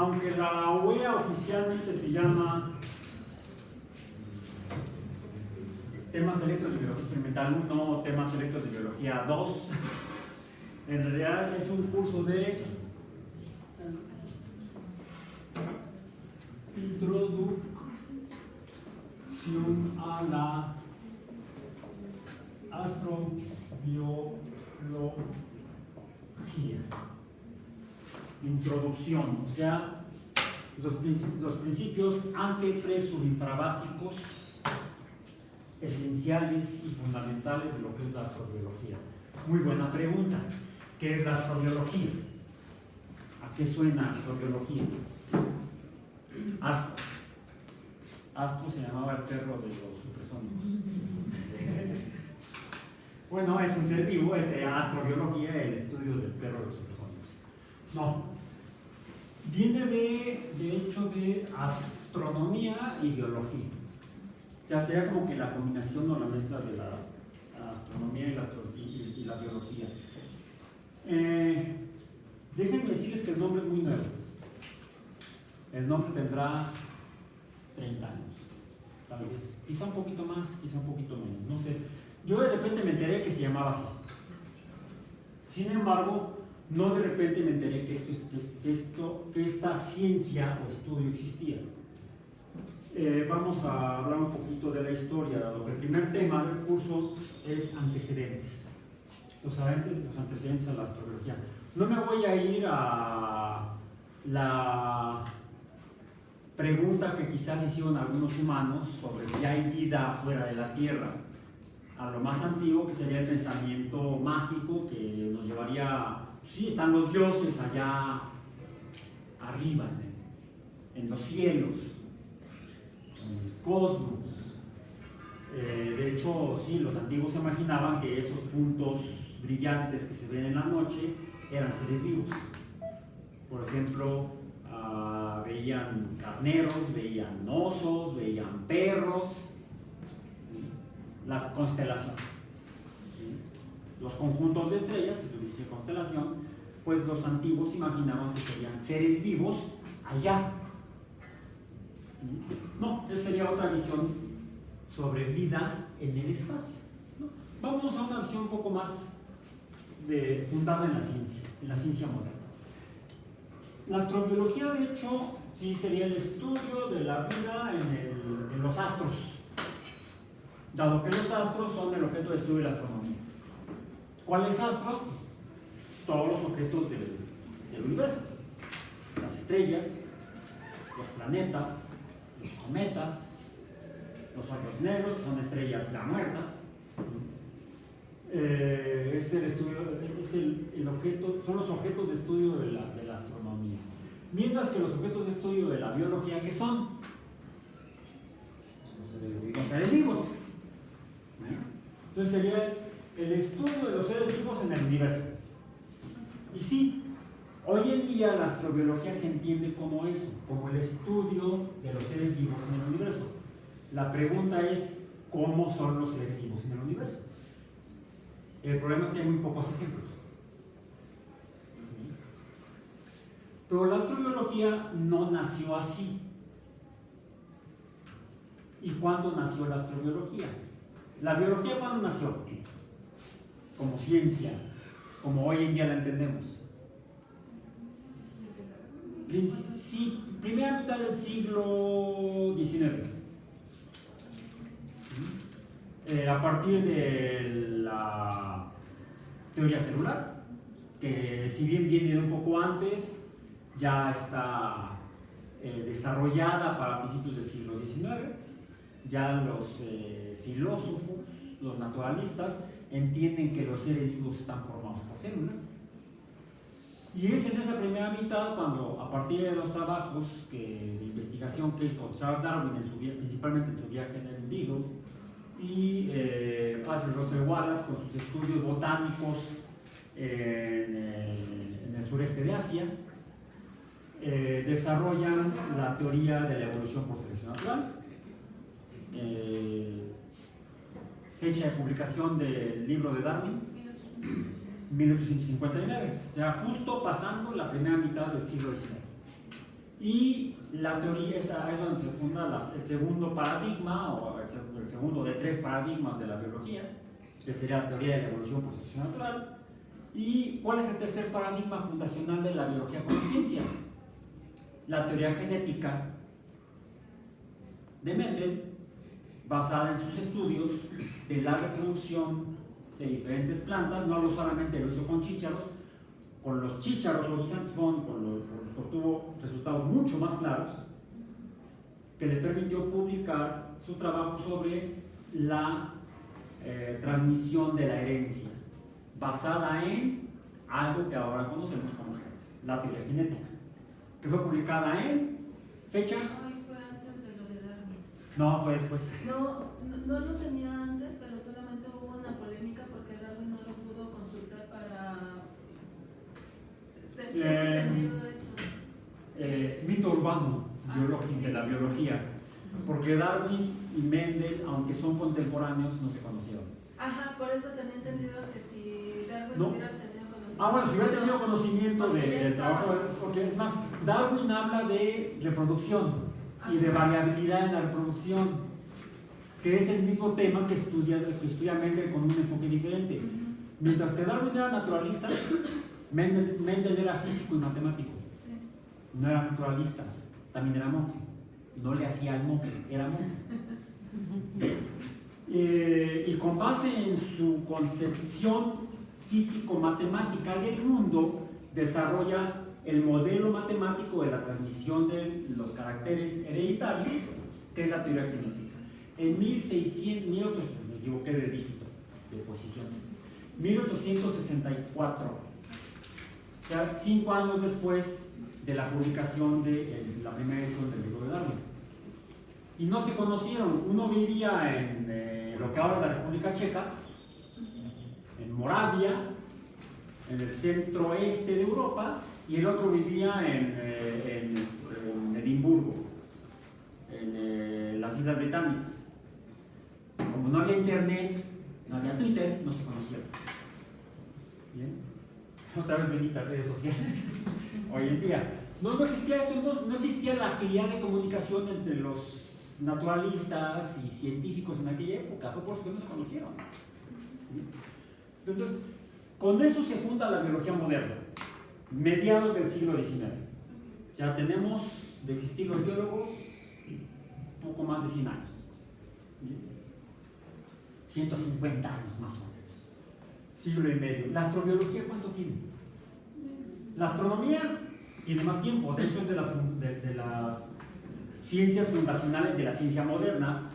aunque la OEA oficialmente se llama temas selectos de biología experimental 1, temas selectos de biología 2, en realidad es un curso de introducción a la astrobiología. Introducción, o sea, los principios ante, pre, subinfrabásicos esenciales y fundamentales de lo que es la astrobiología. Muy buena pregunta. ¿Qué es la astrobiología? ¿A qué suena astrobiología? Astro. Astro se llamaba el perro de los supersónicos. Bueno, es un ser vivo, es astrobiología, el estudio del perro de los supersónicos. No. Viene de hecho de astronomía y biología. O sea, sería como que la combinación o la mezcla de la astronomía y la biología. Déjenme decirles que el nombre es muy nuevo. El nombre tendrá 30 años, tal vez. Quizá un poquito más, quizá un poquito menos, no sé. Yo de repente me enteré que se llamaba así. Sin embargo, no de repente me enteré que esta ciencia o estudio existía. Vamos a hablar un poquito de la historia, dado que el primer tema del curso es antecedentes. Los antecedentes a la astrobiología. No me voy a ir a la pregunta que quizás hicieron algunos humanos sobre si hay vida fuera de la Tierra, a lo más antiguo, que sería el pensamiento mágico que nos llevaría, sí, están los dioses allá arriba, en los cielos, en el cosmos. De hecho, sí, los antiguos se imaginaban que esos puntos brillantes que se ven en la noche eran seres vivos. Por ejemplo, veían carneros, veían osos, veían perros, las constelaciones, los conjuntos de estrellas, si lo dice constelación, pues los antiguos imaginaban que serían seres vivos allá. No, esa sería otra visión sobre vida en el espacio. Vámonos a una visión un poco más fundada en la ciencia moderna. La astrobiología, de hecho, sí sería el estudio de la vida en los astros, dado que los astros son el objeto de estudio de la astronomía. ¿Cuáles astros? Pues, todos los objetos del universo, las estrellas, los planetas, los cometas, los hoyos negros, que son estrellas ya muertas. Son los objetos de estudio de la astronomía. Mientras que los objetos de estudio de la biología, ¿qué son? Los seres vivos. Entonces sería el estudio de los seres vivos en el universo. Y sí, hoy en día la astrobiología se entiende como eso, como el estudio de los seres vivos en el universo. La pregunta es, ¿cómo son los seres vivos en el universo? El problema es que hay muy pocos ejemplos. Pero la astrobiología no nació así. ¿Y cuándo nació la astrobiología? ¿La biología cuándo nació? Como ciencia, como hoy en día la entendemos. Primera mitad del siglo XIX. A partir de la teoría celular, que si bien viene de un poco antes, ya está desarrollada para principios del siglo XIX. Ya los filósofos, los naturalistas, entienden que los seres vivos están formados por células. Y es en esa primera mitad cuando, a partir de los trabajos de investigación que hizo Charles Darwin, principalmente en su viaje en el Beagle, y Alfred Russel Wallace con sus estudios botánicos en el sureste de Asia, desarrollan la teoría de la evolución por selección natural. Fecha de publicación del libro de Darwin, 1859, o sea, justo pasando la primera mitad del siglo XIX. Y la teoría es donde se funda el segundo paradigma, o el segundo de 3 paradigmas de la biología, que sería la teoría de la evolución por selección natural. ¿Y cuál es el tercer paradigma fundacional de la biología como ciencia? La teoría genética de Mendel, basada en sus estudios de la reproducción de diferentes plantas. No solamente lo hizo con chícharos, con los chícharos o guisantes con los que obtuvo resultados mucho más claros, que le permitió publicar su trabajo sobre la transmisión de la herencia, basada en algo que ahora conocemos como genes, la teoría genética, que fue publicada en fecha. Ay, fue antes de lo de Darwin. No, fue después. No lo tenía antes, pero solamente hubo una polémica porque Darwin no lo pudo consultar para tenido eso. Mito urbano Sí. de la biología, porque Darwin y Mendel, aunque son contemporáneos, no se conocieron. Ajá, por eso tenía entendido que si Darwin No. hubiera tenido conocimiento. Bueno, si hubiera tenido conocimiento Porque ya del estaba. trabajo, porque es más, Darwin habla de reproducción y de variabilidad en la reproducción, que es el mismo tema que estudia Mendel con un enfoque diferente. Ujú. Mientras que Darwin era naturalista, Mendel era físico y matemático. Sí. No era naturalista, también era monje. No le hacía al monje, era monje. Y con base en su concepción físico-matemática del mundo, desarrolla el modelo matemático de la transmisión de los caracteres hereditarios, que es la teoría genética. En 1800, me equivoqué de dígito, de posición, 1864, o sea, 5 años después de la publicación de la primera edición del libro de Darwin. Y no se conocieron. Uno vivía en lo que ahora es la República Checa, en Moravia, en el centro-este de Europa, y el otro vivía en Edimburgo, en las Islas Británicas. Como no había internet, no había Twitter, no se conocieron. ¿Bien? Otra vez benditas redes sociales. Hoy en día no existía eso, no existía la agilidad de comunicación entre los naturalistas y científicos en aquella época. Fue por eso que no se conocieron. ¿Bien? Entonces, con eso se funda la biología moderna, mediados del siglo XIX. Ya tenemos de existir los biólogos poco más de 100 años. ¿Bien? 150 años más o menos. Siglo y medio. ¿La astrobiología cuánto tiene? La astronomía tiene más tiempo. De hecho, es de las ciencias fundacionales de la ciencia moderna.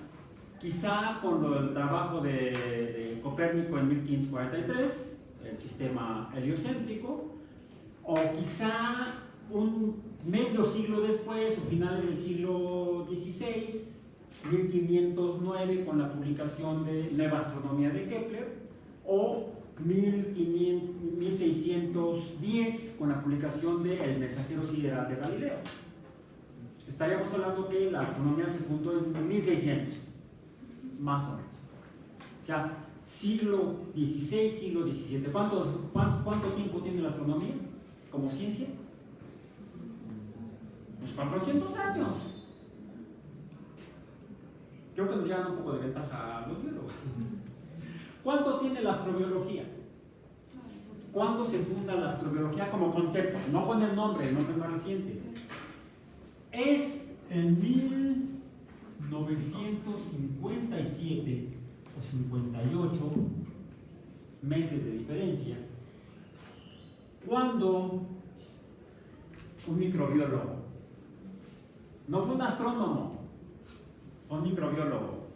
Quizá con el trabajo de Copérnico en 1543, el sistema heliocéntrico, o quizá un medio siglo después, o finales del siglo XVI, 1509, con la publicación de Nueva Astronomía de Kepler, o 1610 con la publicación de El Mensajero Sideral de Galileo. Estaríamos hablando que la astronomía se fundó en 1600, más o menos. O sea, siglo XVI, siglo XVII. ¿Cuánto tiempo tiene la astronomía como ciencia? Pues 400 años. Creo que nos llevan un poco de ventaja a los biólogos. ¿Cuánto tiene la astrobiología? ¿Cuándo se funda la astrobiología como concepto? No con el nombre más reciente. Es en 1957 o 58, meses de diferencia, cuando un microbiólogo, no fue un astrónomo, fue un microbiólogo,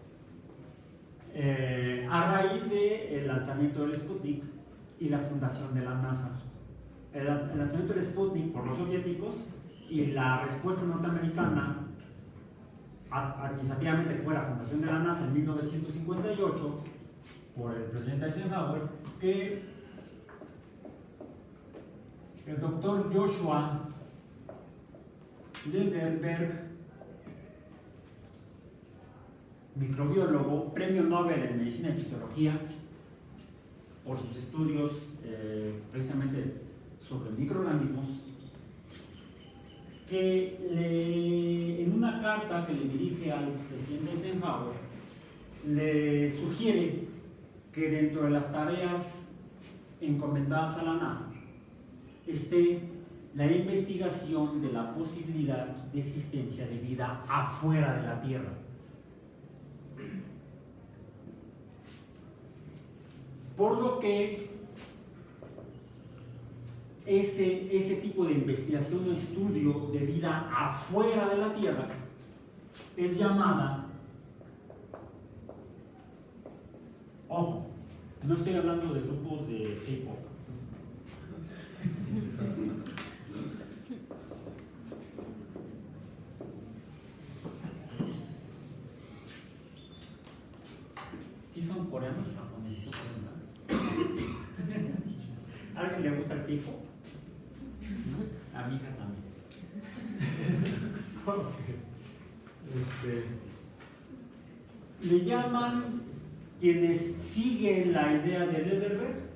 a raíz del lanzamiento del Sputnik y la fundación de la NASA. El lanzamiento del Sputnik por los soviéticos y la respuesta norteamericana, administrativamente, que fue la fundación de la NASA en 1958 por el presidente Eisenhower, que el doctor Joshua Lederberg, microbiólogo, premio Nobel en Medicina y Fisiología, por sus estudios precisamente sobre microorganismos, que en una carta que le dirige al presidente Eisenhower, le sugiere que dentro de las tareas encomendadas a la NASA esté la investigación de la posibilidad de existencia de vida afuera de la Tierra. Por lo que ese tipo de investigación o estudio de vida afuera de la Tierra es llamada, ojo, no estoy hablando de grupos de K-pop, ¿sí son coreanos o japoneses? ¿Sí son coreanos? ¿A alguien le gusta el K-pop? A mi hija también. Le llaman, quienes siguen la idea de Lederer,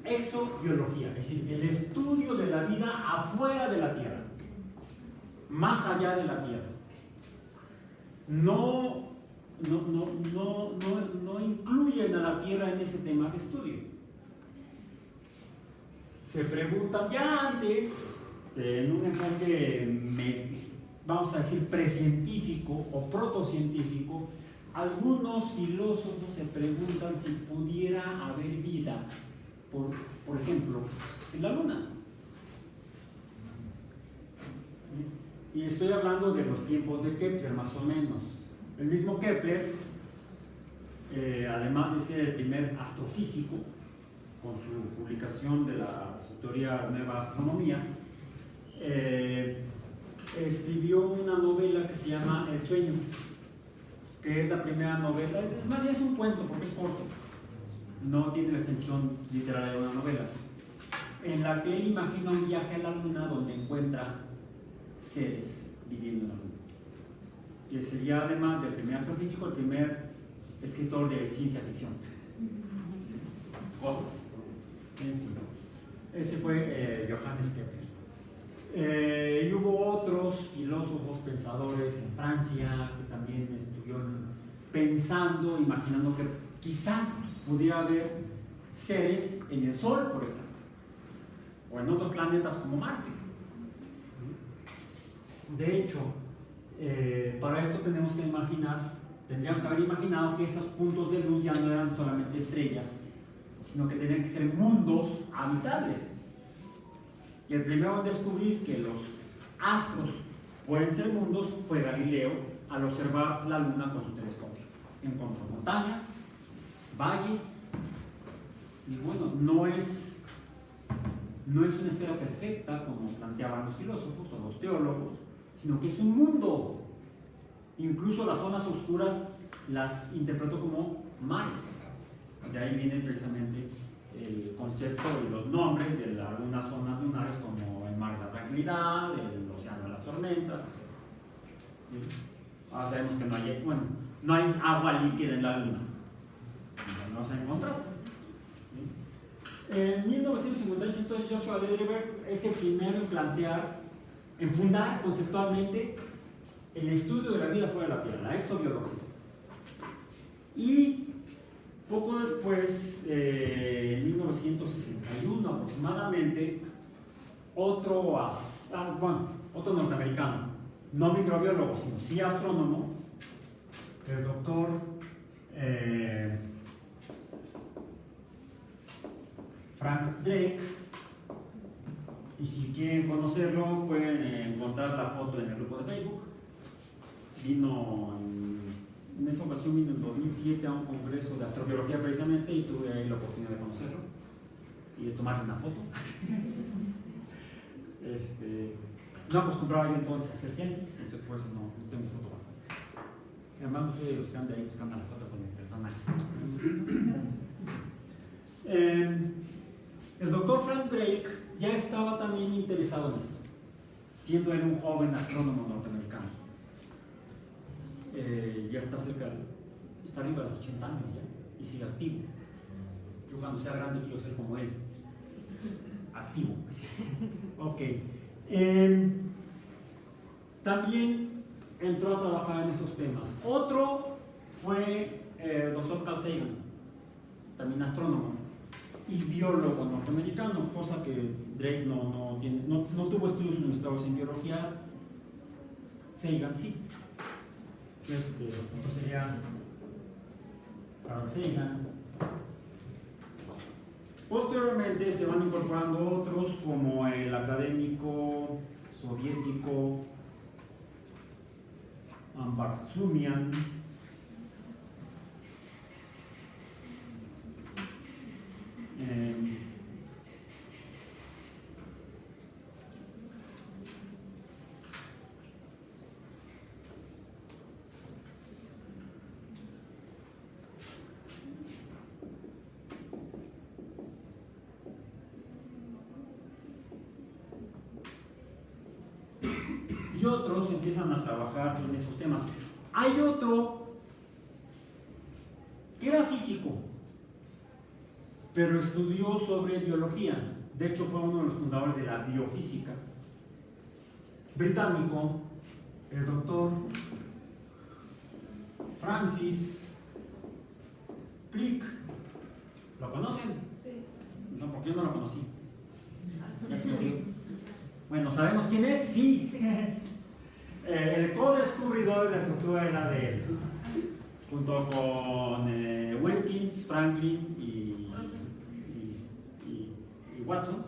exobiología, es decir, el estudio de la vida afuera de la Tierra, más allá de la Tierra. No incluyen a la Tierra en ese tema de estudio. Se preguntan ya antes, en un enfoque, vamos a decir, precientífico o protocientífico, algunos filósofos se preguntan si pudiera haber vida, por ejemplo, en la Luna. Y estoy hablando de los tiempos de Kepler, más o menos. El mismo Kepler, además de ser el primer astrofísico, con su publicación de la teoría Nueva Astronomía, escribió una novela que se llama El sueño, que es la primera novela, es más bien es un cuento porque es corto, no tiene la extensión literaria de una novela, en la que él imagina un viaje a la Luna donde encuentra seres viviendo en la Luna. Que sería, además del primer astrofísico, el primer escritor de ciencia ficción. Cosas. En fin, ese fue Johannes Kepler. Y hubo otros filósofos, pensadores en Francia que también estuvieron pensando, imaginando que quizá pudiera haber seres en el Sol, por ejemplo, o en otros planetas como Marte. De hecho, para esto tendríamos que haber imaginado que esos puntos de luz ya no eran solamente estrellas, sino que tenían que ser mundos habitables. Y el primero en descubrir que los astros pueden ser mundos fue Galileo, al observar la Luna con su telescopio. Encontró montañas, valles, y bueno, no es una esfera perfecta como planteaban los filósofos o los teólogos, sino que es un mundo. Incluso las zonas oscuras las interpretó como mares. De ahí viene precisamente el concepto y los nombres de algunas zonas lunares, como el mar de la tranquilidad, el océano de las tormentas, etc. Ahora sabemos que no hay agua líquida en la Luna, no se ha encontrado. En 1958, entonces, Joshua Lederer es el primero en fundar conceptualmente el estudio de la vida fuera de la Tierra, la exobiología. Y poco después, en 1961 aproximadamente, otro norteamericano, no microbiólogo, sino sí astrónomo, el doctor Frank Drake, y si quieren conocerlo pueden encontrar la foto en el grupo de Facebook. En esa ocasión vino en 2007 a un congreso de astrobiología precisamente, y tuve ahí la oportunidad de conocerlo y de tomarle una foto. No acostumbraba yo entonces a hacer selfies, entonces por eso no tengo foto. Además no soy de los que andan ahí buscando la foto con el personaje. El doctor Frank Drake ya estaba también interesado en esto, siendo él un joven astrónomo norteamericano. Ya está arriba de los 80 años ya, y sigue activo. Yo cuando sea grande quiero ser como él, activo. Ok. también entró a trabajar en esos temas. Otro fue el doctor Carl Sagan, también astrónomo y biólogo norteamericano, cosa que Drake no tuvo estudios universitarios en biología. Sagan sí. Entonces sería Carl Sagan. Posteriormente se van incorporando otros como el académico soviético Barsoomian, y otros empiezan a trabajar en esos temas. Hay otro que era físico, pero estudió sobre biología. De hecho, fue uno de los fundadores de la biofísica. Británico, el doctor Francis Crick. ¿Lo conocen? Sí. No, porque yo no lo conocí. Ya se murió. Bueno, ¿sabemos quién es? Sí. El co-descubridor de la estructura del ADN, junto con Wilkins, Franklin y Watson.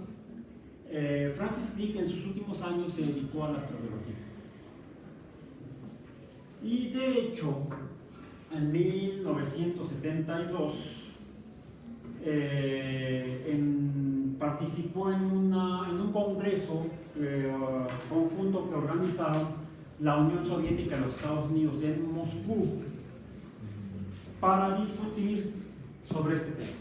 Francis Crick en sus últimos años se dedicó a la astrobiología. Y de hecho, en 1972, participó en un congreso conjunto que organizaron la Unión Soviética y los Estados Unidos en Moscú para discutir sobre este tema,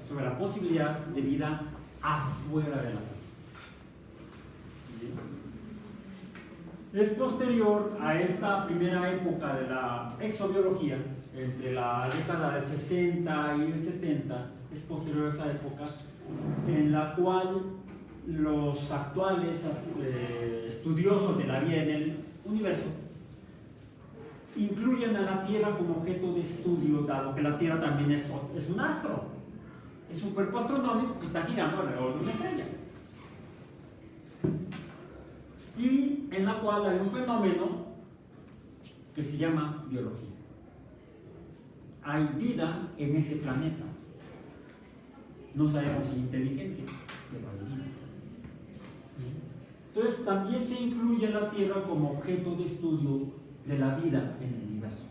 sobre la posibilidad de vida afuera de la Tierra. Es posterior a esta primera época de la exobiología, entre la década del 60 y el 70, es posterior a esa época en la cual los actuales estudiosos de la vida en el universo incluyen a la Tierra como objeto de estudio, dado que la Tierra también es un astro, es un cuerpo astronómico que está girando alrededor de una estrella, y en la cual hay un fenómeno que se llama biología. Hay vida en ese planeta. No sabemos si inteligente, pero hay vida. Entonces también se incluye la Tierra como objeto de estudio de la vida en el universo.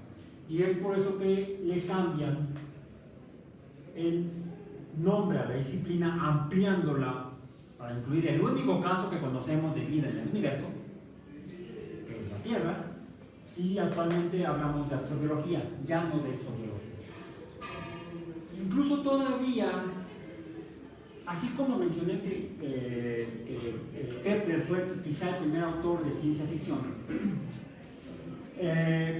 Y es por eso que le cambian el nombre a la disciplina, ampliándola para incluir el único caso que conocemos de vida en el universo, que es la Tierra, y actualmente hablamos de astrobiología, ya no de exobiología. Incluso todavía, así como mencioné que Kepler fue quizá el primer autor de ciencia ficción,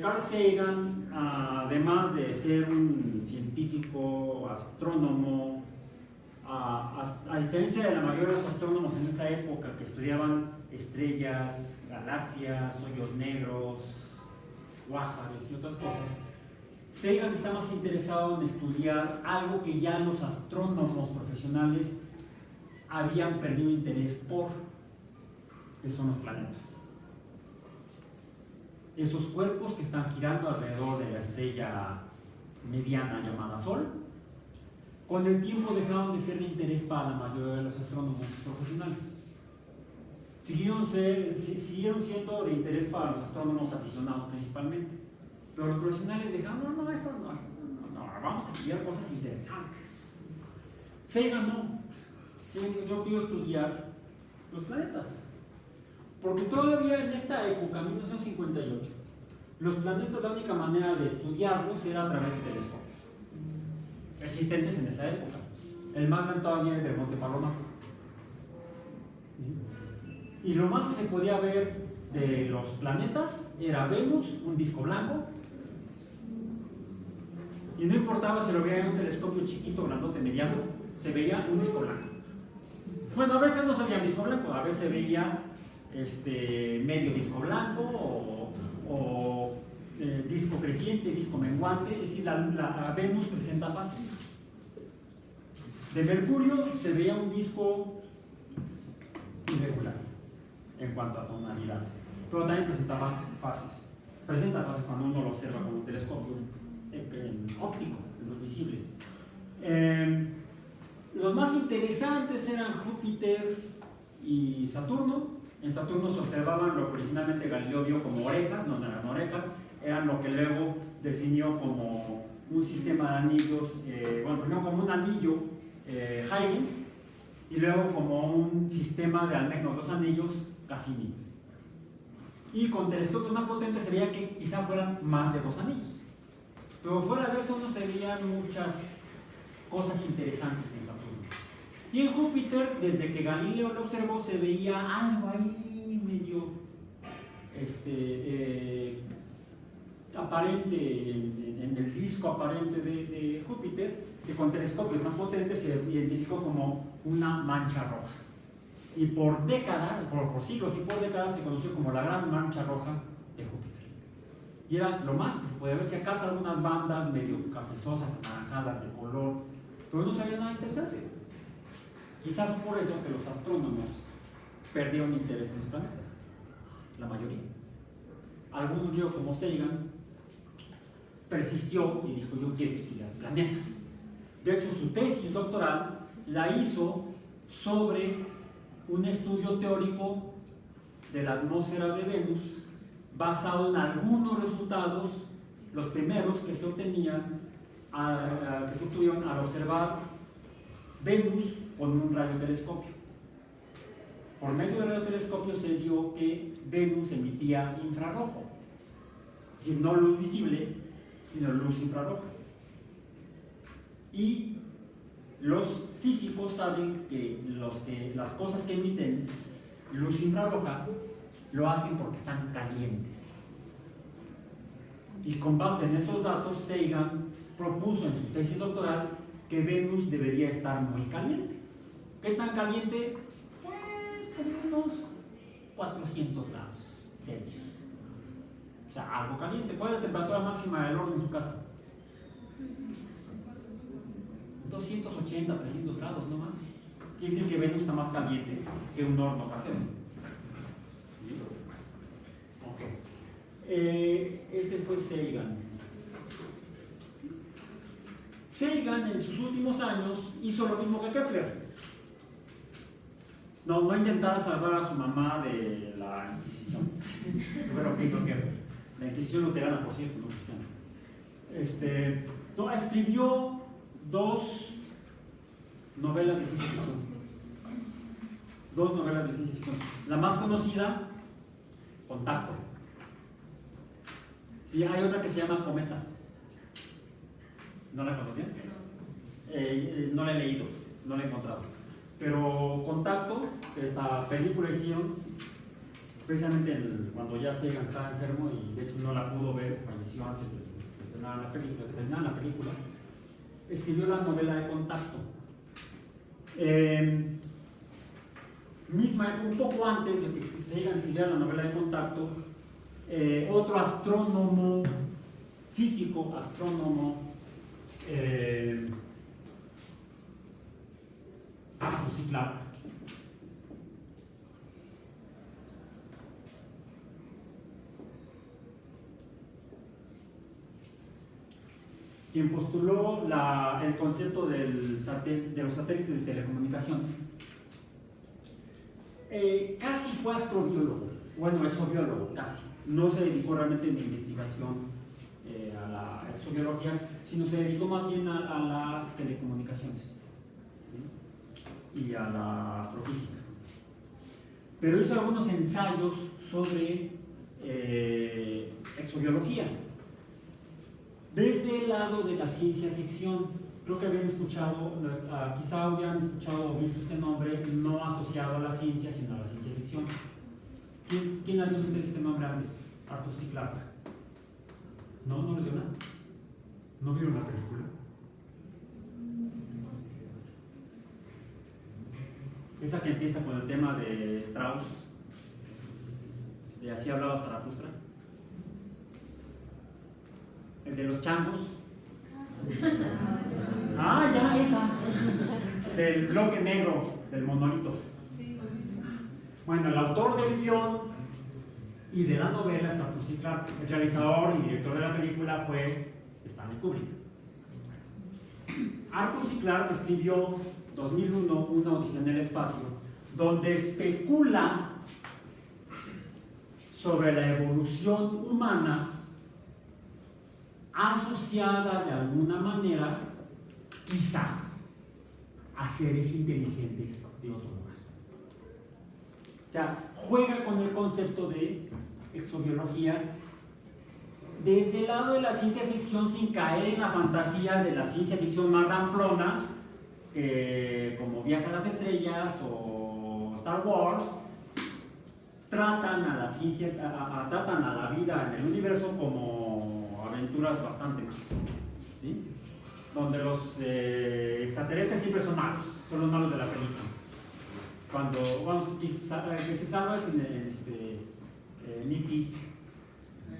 Carl Sagan, además de ser un científico, astrónomo, a diferencia de la mayoría de los astrónomos en esa época que estudiaban estrellas, galaxias, hoyos negros, cuásares y otras cosas, Sagan está más interesado en estudiar algo que ya los astrónomos profesionales habían perdido interés por, que son los planetas. Esos cuerpos que están girando alrededor de la estrella mediana llamada Sol, con el tiempo dejaron de ser de interés para la mayoría de los astrónomos profesionales. Siguieron siendo de interés para los astrónomos aficionados principalmente, pero los profesionales dejaron, no, vamos a estudiar cosas interesantes. Sagan no. Yo quiero estudiar los planetas, porque todavía en esta época, 1958, los planetas, la única manera de estudiarlos era a través de telescopios existentes en esa época. El más grande todavía es del Monte Palomar, y lo más que se podía ver de los planetas era Venus, un disco blanco, y no importaba si lo veía en un telescopio chiquito, grandote, mediano, se veía un disco blanco. Bueno, a veces no se veía disco blanco, a veces se veía medio disco blanco o disco creciente, disco menguante, es decir, la Venus presenta fases. De Mercurio se veía un disco irregular en cuanto a tonalidades, pero también presentaba fases. Presenta fases cuando uno lo observa con un telescopio óptico, en los visibles. Los más interesantes eran Júpiter y Saturno. En Saturno se observaban lo que originalmente Galileo vio como orejas, no eran orejas, eran lo que luego definió como un sistema de anillos, primero como un anillo Huygens y luego como un sistema de al menos 2 anillos Cassini. Y con telescopios más potentes se veía que quizá fueran más de 2 anillos. Pero fuera de eso no se veían muchas cosas interesantes en Saturno. Y en Júpiter, desde que Galileo lo observó, se veía algo ahí medio aparente en el disco aparente de Júpiter, que con telescopios más potentes se identificó como una mancha roja. Y por décadas, por siglos y por décadas, se conoció como la gran mancha roja de Júpiter. Y era lo más que se podía ver, si acaso algunas bandas medio cafezosas, anaranjadas de color, pero no sabía nada interesante. Quizás fue por eso que los astrónomos perdieron interés en los planetas, la mayoría. Algunos, como Sagan, persistió y dijo: yo quiero estudiar planetas. De hecho, su tesis doctoral la hizo sobre un estudio teórico de la atmósfera de Venus, basado en algunos resultados, los primeros que se obtuvieron al observar Venus con un radiotelescopio. Por medio del radiotelescopio se vio que Venus emitía infrarrojo, es decir, no luz visible, sino luz infrarroja. Y los físicos saben que las cosas que emiten luz infrarroja lo hacen porque están calientes. Y con base en esos datos, Sagan propuso en su tesis doctoral que Venus debería estar muy caliente. ¿Qué tan caliente? Pues como unos 400 grados Celsius. O sea, algo caliente. ¿Cuál es la temperatura máxima del horno en su casa? 280, 300 grados, no más. Quiere decir que Venus está más caliente que un horno casero. Ok. Ese fue Sagan. Sagan en sus últimos años hizo lo mismo que Kepler. No intentara salvar a su mamá de la Inquisición. Fue lo que hizo Kepler. La Inquisición luterana, por cierto, no cristiana. Escribió 2 novelas de ciencia ficción. 2 novelas de ciencia ficción. La más conocida, Contacto. Sí, hay otra que se llama Cometa. ¿No la conocían? No la he leído, no la he encontrado. Pero Contacto, esta película hicieron precisamente cuando ya Sagan estaba enfermo y de hecho no la pudo ver, falleció antes de estrenar la película, escribió la novela de Contacto. Un poco antes de que Sagan escribiera la novela de Contacto, otro astrónomo, físico, Arthur C. Clarke, quien postuló el concepto de los satélites de telecomunicaciones. Casi fue astrobiólogo, exobiólogo, casi. No se dedicó realmente en investigación a la exobiología, sino se dedicó más bien a las telecomunicaciones, ¿sí? Y a la astrofísica. Pero hizo algunos ensayos sobre exobiología desde el lado de la ciencia ficción. Creo que habían escuchado, quizá habían escuchado o visto este nombre no asociado a la ciencia, sino a la ciencia ficción. ¿Quién ha visto usted este nombre antes? Arthur C. Clarke. ¿No les suena? ¿No vieron la película? Esa que empieza con el tema de Strauss, Así hablaba Zaratustra. El de los changos. Ah, ya, esa. Del bloque negro, del monolito. Bueno, el autor del guión y de la novela es Arthur C. Clarke. El realizador y director de la película fue Stanley Kubrick. Arthur C. Clarke escribió 2001, Una odisea en el espacio, donde especula sobre la evolución humana asociada de alguna manera, quizá, a seres inteligentes de otro lugar. O sea, juega con el concepto de exobiología desde el lado de la ciencia ficción sin caer en la fantasía de la ciencia ficción más ramplona, como Viaje a las Estrellas o Star Wars, tratan a la ciencia, tratan a la vida en el universo como aventuras bastante malas, ¿sí? Donde los extraterrestres siempre son malos, son los malos de la película. Cuando que se salva es en E.T.,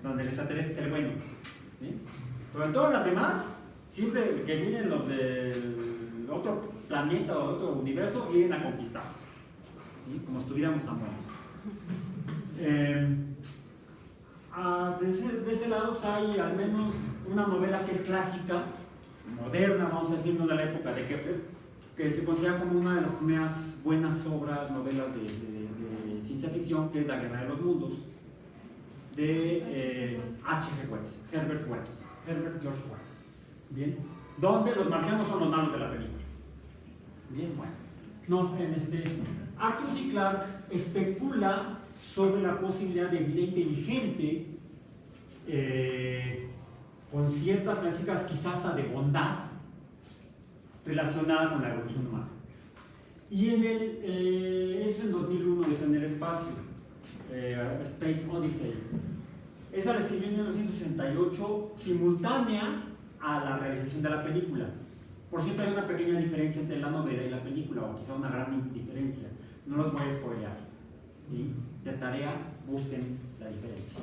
donde el extraterrestre es el bueno, ¿sí? Pero en todas las demás, siempre que vienen los del otro planeta o otro universo, vienen a conquistar, ¿sí? Como si estuviéramos tan buenos. De ese lado pues, hay al menos una novela que es clásica, moderna, vamos a decir, no de la época de Kepler, que se considera como una de las primeras buenas obras, novelas de ciencia ficción, que es La Guerra de los Mundos, de H.G. Wells, Herbert George Wells. Bien, donde los marcianos son los malos de la película. Bien, bueno. No, Arthur C. Clarke especula sobre la posibilidad de vida inteligente con ciertas características quizás hasta de bondad relacionada con la evolución humana. Y eso es en 2001, es en el espacio, Space Odyssey. Esa la escribió en 1968, simultánea a la realización de la película. Por cierto, hay una pequeña diferencia entre la novela y la película, o quizá una gran diferencia. No los voy a spoilear. ¿Sí? De tarea, busquen la diferencia.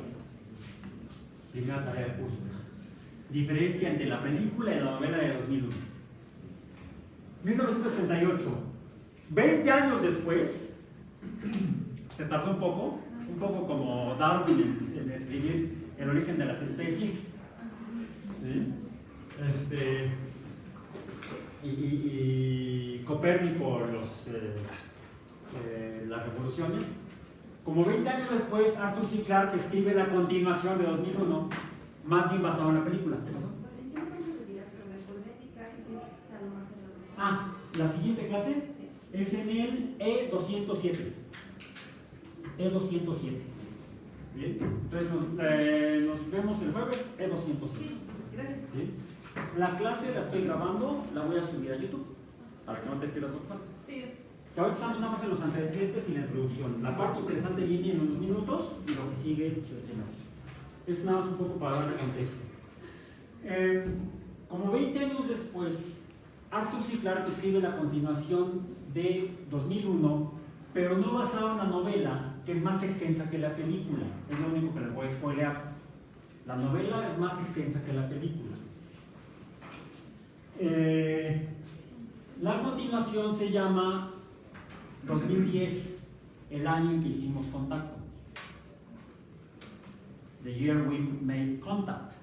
Primera tarea del curso. Diferencia entre la película y la novela de 2001. 1968. 20 años después, se tardó un poco como Darwin en escribir El origen de las especies. ¿Sí? Y Copérnico las revoluciones. Como 20 años después, Arthur C. Clarke escribe la continuación de 2001, más bien basado en la película. ¿Qué pasó? La siguiente clase es en el E207. E207. Bien, entonces nos vemos el jueves, E207. Sí, gracias. ¿Bien? La clase la estoy grabando, la voy a subir a YouTube para que no te pierdas otra parte. Sí. Que ahorita estamos nada más en los antecedentes y la introducción. La parte interesante viene en unos minutos y lo que sigue el trimestre. Es nada más un poco para darle contexto. Como 20 años después, Arthur C. Clarke escribe la continuación de 2001, pero no basada en la novela, que es más extensa que la película. Es lo único que les voy a spoilear. La novela es más extensa que la película. La continuación se llama 2010, el año en que hicimos contacto. The Year We Made Contact.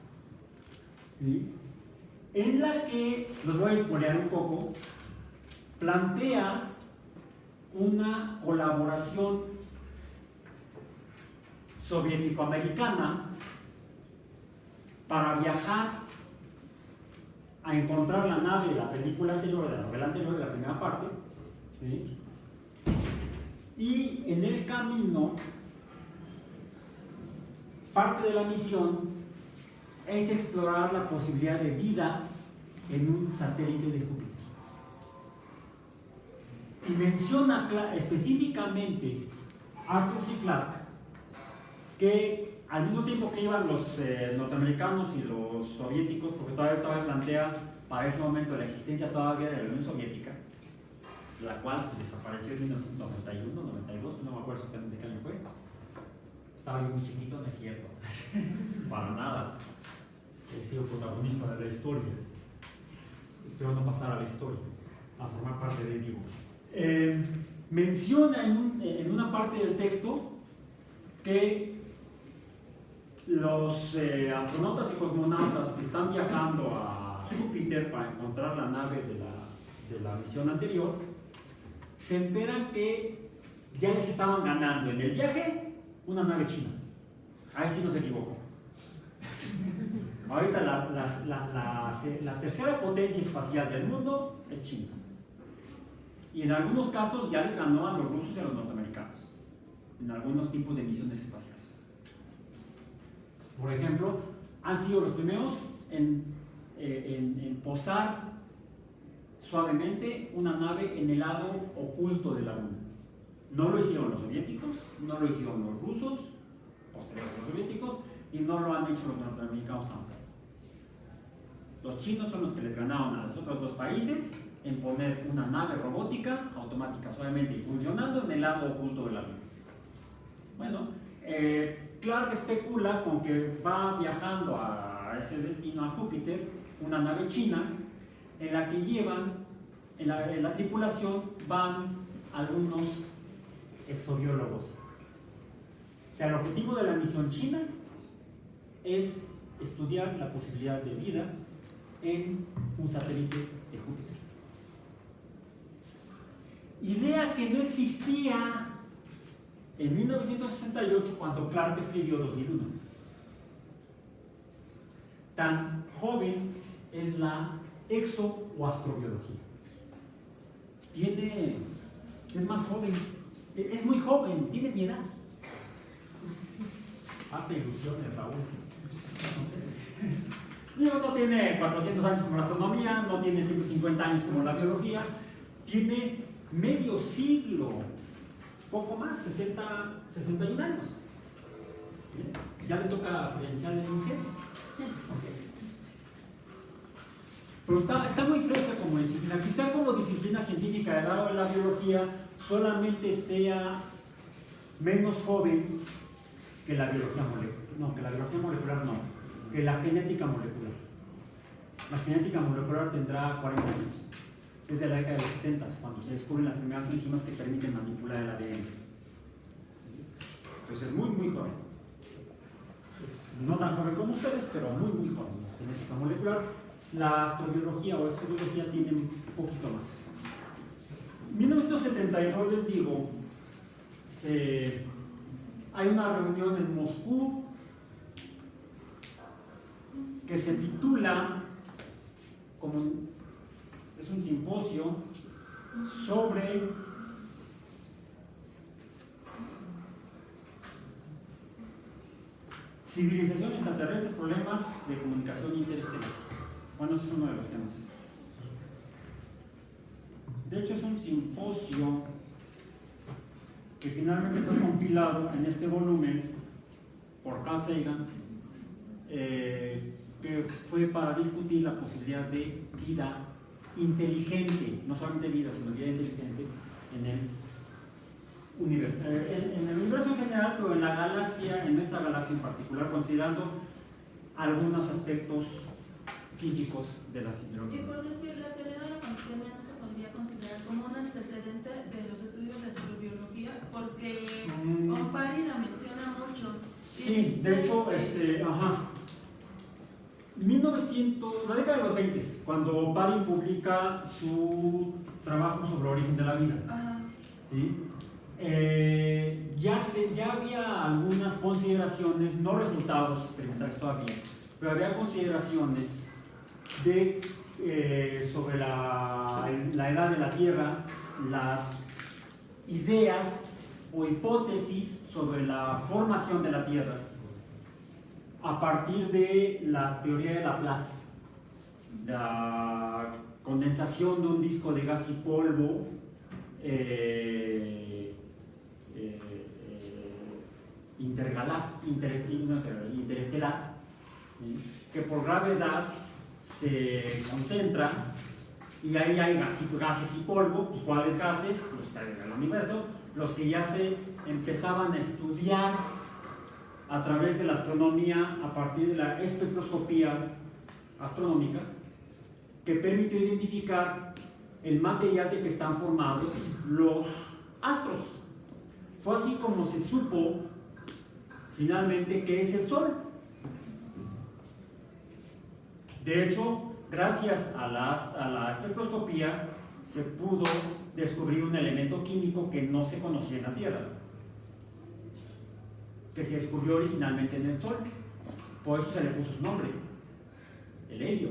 ¿Sí? En la que, los voy a spoilear un poco, plantea una colaboración soviético-americana para viajar a encontrar la nave de la película anterior, de la novela anterior, de la primera parte, ¿sí? Y en el camino, parte de la misión es explorar la posibilidad de vida en un satélite de Júpiter. Y menciona específicamente Arthur C. Clarke que al mismo tiempo que iban los norteamericanos y los soviéticos, porque todavía plantea para ese momento la existencia todavía de la Unión Soviética, la cual pues, desapareció en 1991, 92, no me acuerdo exactamente qué año fue. estaba yo muy chiquito, no es cierto. Para nada. He sido protagonista de la historia. Espero no pasar a la historia, a formar parte de digo. Menciona en una parte del texto que los astronautas y cosmonautas que están viajando a Júpiter para encontrar la nave de la misión anterior, se enteran que ya les estaban ganando en el viaje una nave china. Ahí sí no se equivocó. Ahorita la tercera potencia espacial del mundo es China. Y en algunos casos ya les ganó a los rusos y a los norteamericanos en algunos tipos de misiones espaciales. Por ejemplo, han sido los primeros en posar suavemente una nave en el lado oculto de la Luna. No lo hicieron los soviéticos, no lo hicieron los rusos, posteriores a los soviéticos, y no lo han hecho los norteamericanos tampoco. Los chinos son los que les ganaron a los otros dos países en poner una nave robótica, automática suavemente y funcionando en el lado oculto de la Luna. Bueno, Clark especula con que va viajando a ese destino, a Júpiter, una nave china, en la que llevan, en la tripulación van algunos exobiólogos. O sea, el objetivo de la misión china es estudiar la posibilidad de vida en un satélite de Júpiter. Idea que no existía en 1968 cuando Clark escribió 2001. Tan joven es la exo o astrobiología. Es más joven, es muy joven, tiene mi edad. Hasta ilusiones, Raúl. No tiene 400 años como la astronomía, no tiene 150 años como la biología, tiene medio siglo, poco más, 61 años. Ya le toca credencial de INSEE. Pero está muy fresca como disciplina. Quizá como disciplina científica del lado de la biología solamente sea menos joven que la biología molecular. No, que la biología molecular no, que la genética molecular. La genética molecular tendrá 40 años. Es de la década de los 70, cuando se descubren las primeras enzimas que permiten manipular el ADN. Entonces es muy, muy joven. No tan joven como ustedes, pero muy, muy joven. La genética molecular. La astrobiología o exobiología tiene un poquito más. En 1972, les digo, hay una reunión en Moscú que se titula, es un simposio sobre civilización extraterrestre, problemas de comunicación interestelar. Bueno, ese es uno de los temas. De hecho, es un simposio que finalmente fue compilado en este volumen por Carl Sagan, que fue para discutir la posibilidad de vida inteligente, no solamente vida, sino vida inteligente en el universo. En el universo en general, pero en la galaxia, en esta galaxia en particular, considerando algunos aspectos físicos de la simbionía. Y por decir, la teoría de la panspermia no se podría considerar como un antecedente de los estudios de astrobiología, porque Ompari la menciona mucho. Sí, de hecho, la década de los 20, cuando Ompari publica su trabajo sobre origen de la vida. ¿Sí? Ya había algunas consideraciones, no resultados experimentales todavía, pero había consideraciones sobre la edad de la Tierra, las ideas o hipótesis sobre la formación de la Tierra a partir de la teoría de Laplace, la condensación de un disco de gas y polvo interestelar, que por gravedad se concentra y ahí hay gases y polvo. Pues, ¿cuáles gases? Los que hay en el universo, los que ya se empezaban a estudiar a través de la astronomía a partir de la espectroscopía astronómica, que permitió identificar el material de que están formados los astros. Fue así como se supo finalmente qué es el Sol. De hecho, gracias a la espectroscopía se pudo descubrir un elemento químico que no se conocía en la Tierra, que se descubrió originalmente en el Sol. Por eso se le puso su nombre, el helio.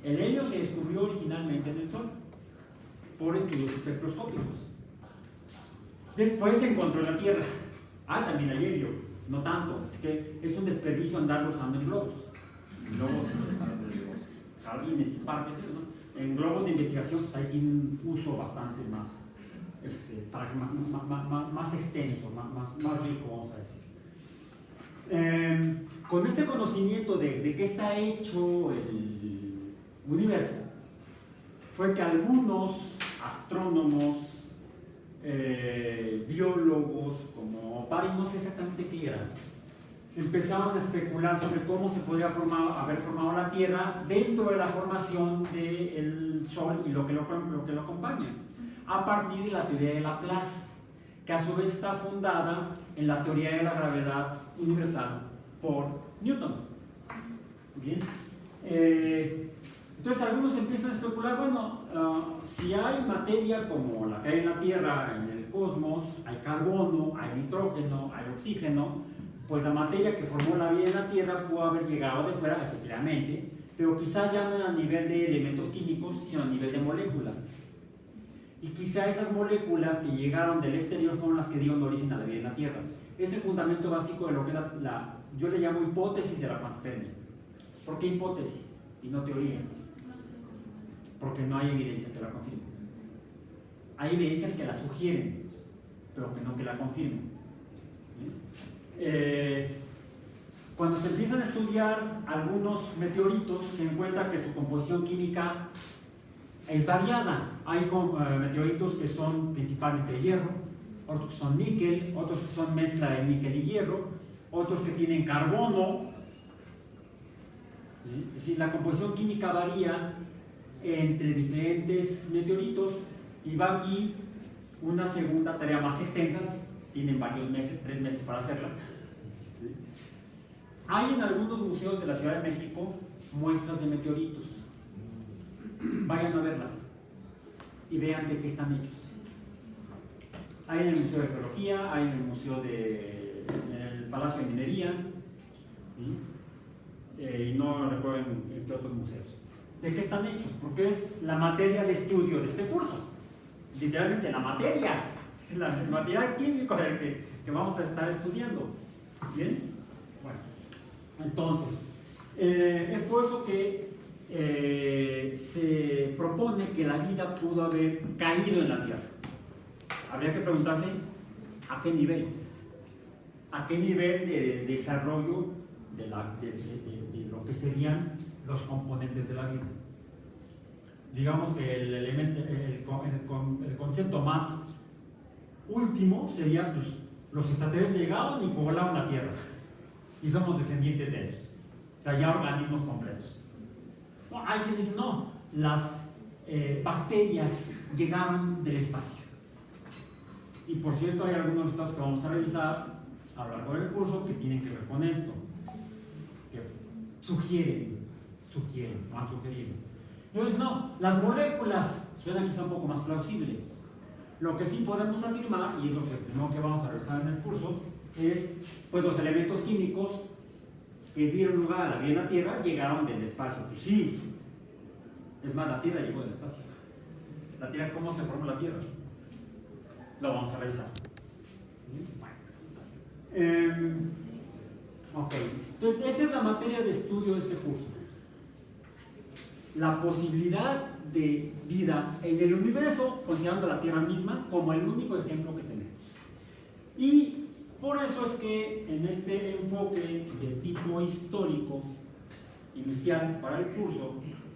El helio se descubrió originalmente en el Sol por estudios espectroscópicos. Después se encontró en la Tierra. También hay helio, no tanto, es que es un desperdicio andarlo usando en globos para los jardines y parques, ¿no? En globos de investigación, pues ahí tiene un uso bastante más, para que más extenso, más rico, vamos a decir. Con este conocimiento de qué está hecho el universo, fue que algunos astrónomos, biólogos, como Pari, no sé exactamente qué eran, empezaron a especular sobre cómo se podría haber formado la Tierra dentro de la formación del Sol y lo que lo acompaña, a partir de la teoría de Laplace, que a su vez está fundada en la teoría de la gravedad universal por Newton. Bien. Entonces algunos empiezan a especular, bueno, si hay materia como la que hay en la Tierra, en el cosmos, hay carbono, hay nitrógeno, hay oxígeno, pues la materia que formó la vida en la Tierra pudo haber llegado de fuera, efectivamente, pero quizá ya no a nivel de elementos químicos, sino a nivel de moléculas. Y quizá esas moléculas que llegaron del exterior fueron las que dieron origen a la vida en la Tierra. Es el fundamento básico de lo que yo le llamo hipótesis de la panspermia. ¿Por qué hipótesis y no teoría? Porque no hay evidencia que la confirme. Hay evidencias que la sugieren, pero que no que la confirmen. Cuando se empiezan a estudiar algunos meteoritos, se encuentra que su composición química es variada. Hay meteoritos que son principalmente de hierro, otros que son níquel, otros que son mezcla de níquel y hierro, otros que tienen carbono. Es decir, la composición química varía entre diferentes meteoritos, y va aquí una segunda tarea más extensa. Tienen varios meses, 3 meses para hacerla. Hay en algunos museos de la Ciudad de México muestras de meteoritos. Vayan a verlas y vean de qué están hechos. Hay en el Museo de Geología, hay en el Museo en el Palacio de Minería, y no recuerdo en qué otros museos. ¿De qué están hechos? Porque es la materia de estudio de este curso. Literalmente la materia. El material químico que vamos a estar estudiando. ¿Bien? Bueno, entonces, es por eso que se propone que la vida pudo haber caído en la Tierra. Habría que preguntarse a qué nivel. A qué nivel de desarrollo de lo que serían los componentes de la vida. Digamos que el concepto más último sería, pues, los extraterrestres llegaron y poblaron la Tierra y somos descendientes de ellos, o sea, ya organismos completos. No, hay quien dice, no, las bacterias llegaron del espacio. Y por cierto, hay algunos resultados que vamos a revisar a lo largo del curso que tienen que ver con esto, que sugieren o han sugerido. Entonces, no, las moléculas suena quizá un poco más plausible. Lo que sí podemos afirmar, y es lo primero que vamos a revisar en el curso, es pues los elementos químicos que dieron lugar a la vida en la Tierra llegaron del espacio. Pues sí, es más, la Tierra llegó del espacio. La Tierra, ¿cómo se formó la Tierra? Lo vamos a revisar. Ok, entonces esa es la materia de estudio de este curso. La posibilidad de vida en el universo, considerando la Tierra misma como el único ejemplo que tenemos. Y por eso es que en este enfoque de tipo histórico inicial para el curso,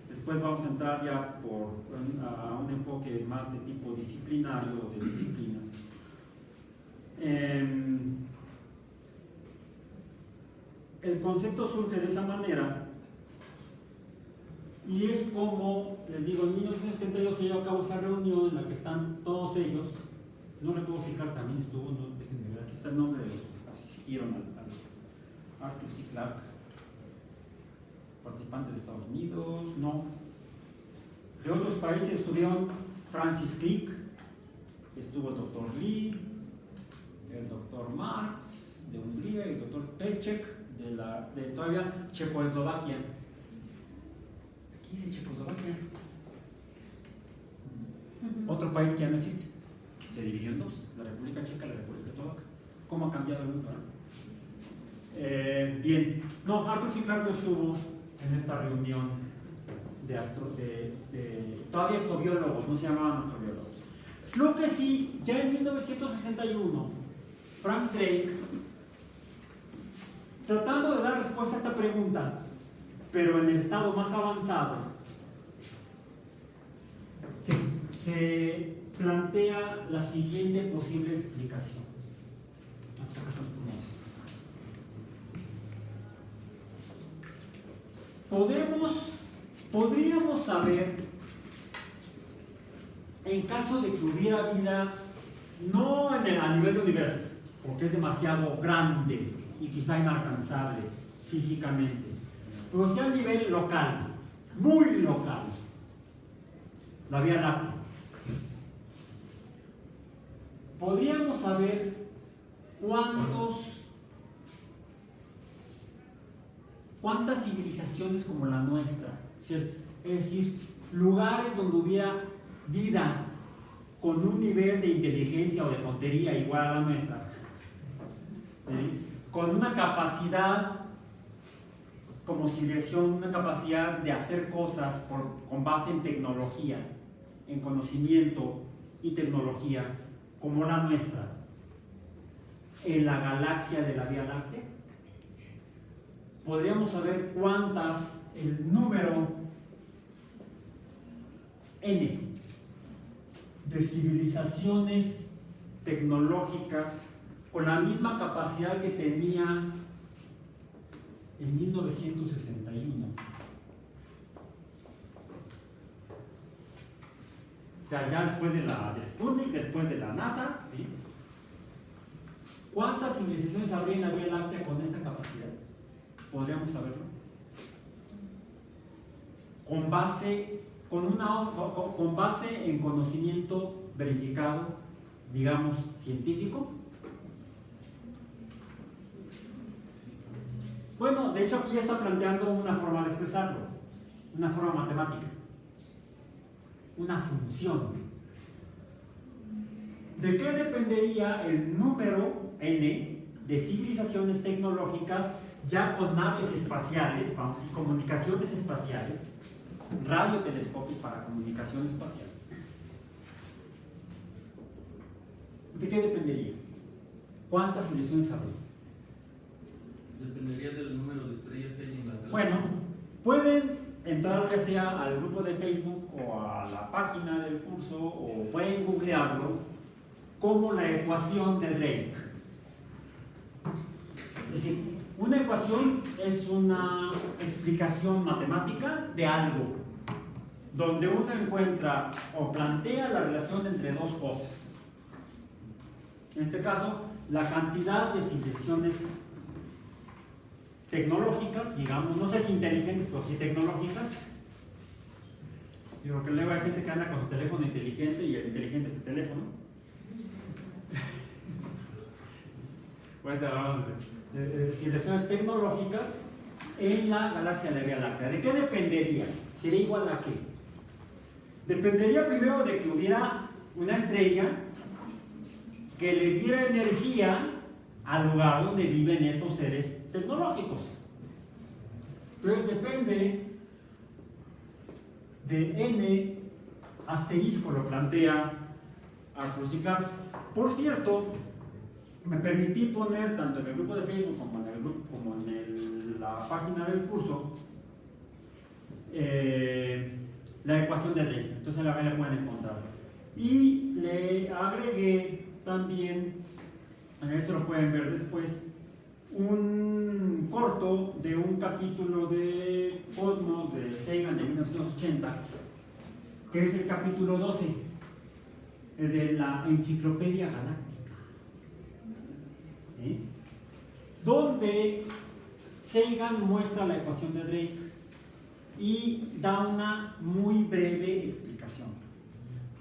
después vamos a entrar ya a un enfoque más de tipo disciplinario o de disciplinas. el concepto surge de esa manera y es como, les digo, en 1972 se llevó a cabo esa reunión en la que están todos ellos, no recuerdo si Clark también estuvo, no, déjenme ver, aquí está el nombre de los que asistieron al Arthur C. Clarke, participantes de Estados Unidos, no, de otros países estuvieron Francis Crick, estuvo el Dr. Lee, el Dr. Marx de Hungría y el Dr. Pechek de todavía Checoslovaquia. ¿Qué dice Checoslovaquia? Otro país que ya no existe. Se dividió en dos, la República Checa y la República Eslovaca. ¿Cómo ha cambiado el mundo? Bien, no, Arthur C. Clarke no estuvo en esta reunión todavía exobiólogos, no se llamaban astrobiólogos. Lo que sí, ya en 1961, Frank Drake, tratando de dar respuesta a esta pregunta, pero en el estado más avanzado, se plantea la siguiente posible explicación. Podríamos saber, en caso de que hubiera vida, no a nivel de universo, porque es demasiado grande y quizá inalcanzable físicamente, pero sí a nivel local, muy local, la Vía Láctea. Podríamos saber cuántas civilizaciones como la nuestra, ¿cierto? Es decir, lugares donde hubiera vida con un nivel de inteligencia o de tontería igual a la nuestra, con una capacidad como civilización, una capacidad de hacer cosas con base en tecnología, en conocimiento y tecnología como la nuestra, en la galaxia de la Vía Láctea. Podríamos saber cuántas, el número N de civilizaciones tecnológicas con la misma capacidad que tenía en 1961. O sea, ya después de la Sputnik, después de la NASA, ¿sí? ¿Cuántas civilizaciones habría en la Vía Láctea con esta capacidad? Podríamos saberlo. Con base en conocimiento verificado, digamos, científico. Bueno, de hecho aquí ya está planteando una forma de expresarlo, una forma matemática, una función. ¿De qué dependería el número N de civilizaciones tecnológicas ya con naves espaciales, vamos, y comunicaciones espaciales, radiotelescopios para comunicación espacial? ¿De qué dependería? ¿Cuántas civilizaciones habría? Dependería del número de estrellas que hay en la galaxia. Bueno, pueden entrar ya sea al grupo de Facebook o a la página del curso o pueden googlearlo como la ecuación de Drake. Es decir, una ecuación es una explicación matemática de algo, donde uno encuentra o plantea la relación entre dos cosas. En este caso, la cantidad de civilizaciones tecnológicas, digamos, no sé si inteligentes, pero sí tecnológicas. Digo que luego hay gente que anda con su teléfono inteligente y el inteligente es el teléfono. Pues hablamos de civilizaciones tecnológicas en la galaxia de la Vía Láctea. ¿De qué dependería? ¿Sería igual a qué? Dependería primero de que hubiera una estrella que le diera energía al lugar donde viven esos seres tecnológicos. Entonces depende de N asterisco, lo plantea Arthur C. Clarke. Por cierto, me permití poner tanto en el grupo de Facebook como en la página del curso la ecuación de Drake. Entonces la pueden encontrar. Y le agregué también, eso lo pueden ver después, un corto de un capítulo de Cosmos de Sagan de 1980, que es el capítulo 12, el de la Enciclopedia Galáctica, ¿sí? Donde Sagan muestra la ecuación de Drake y da una muy breve explicación.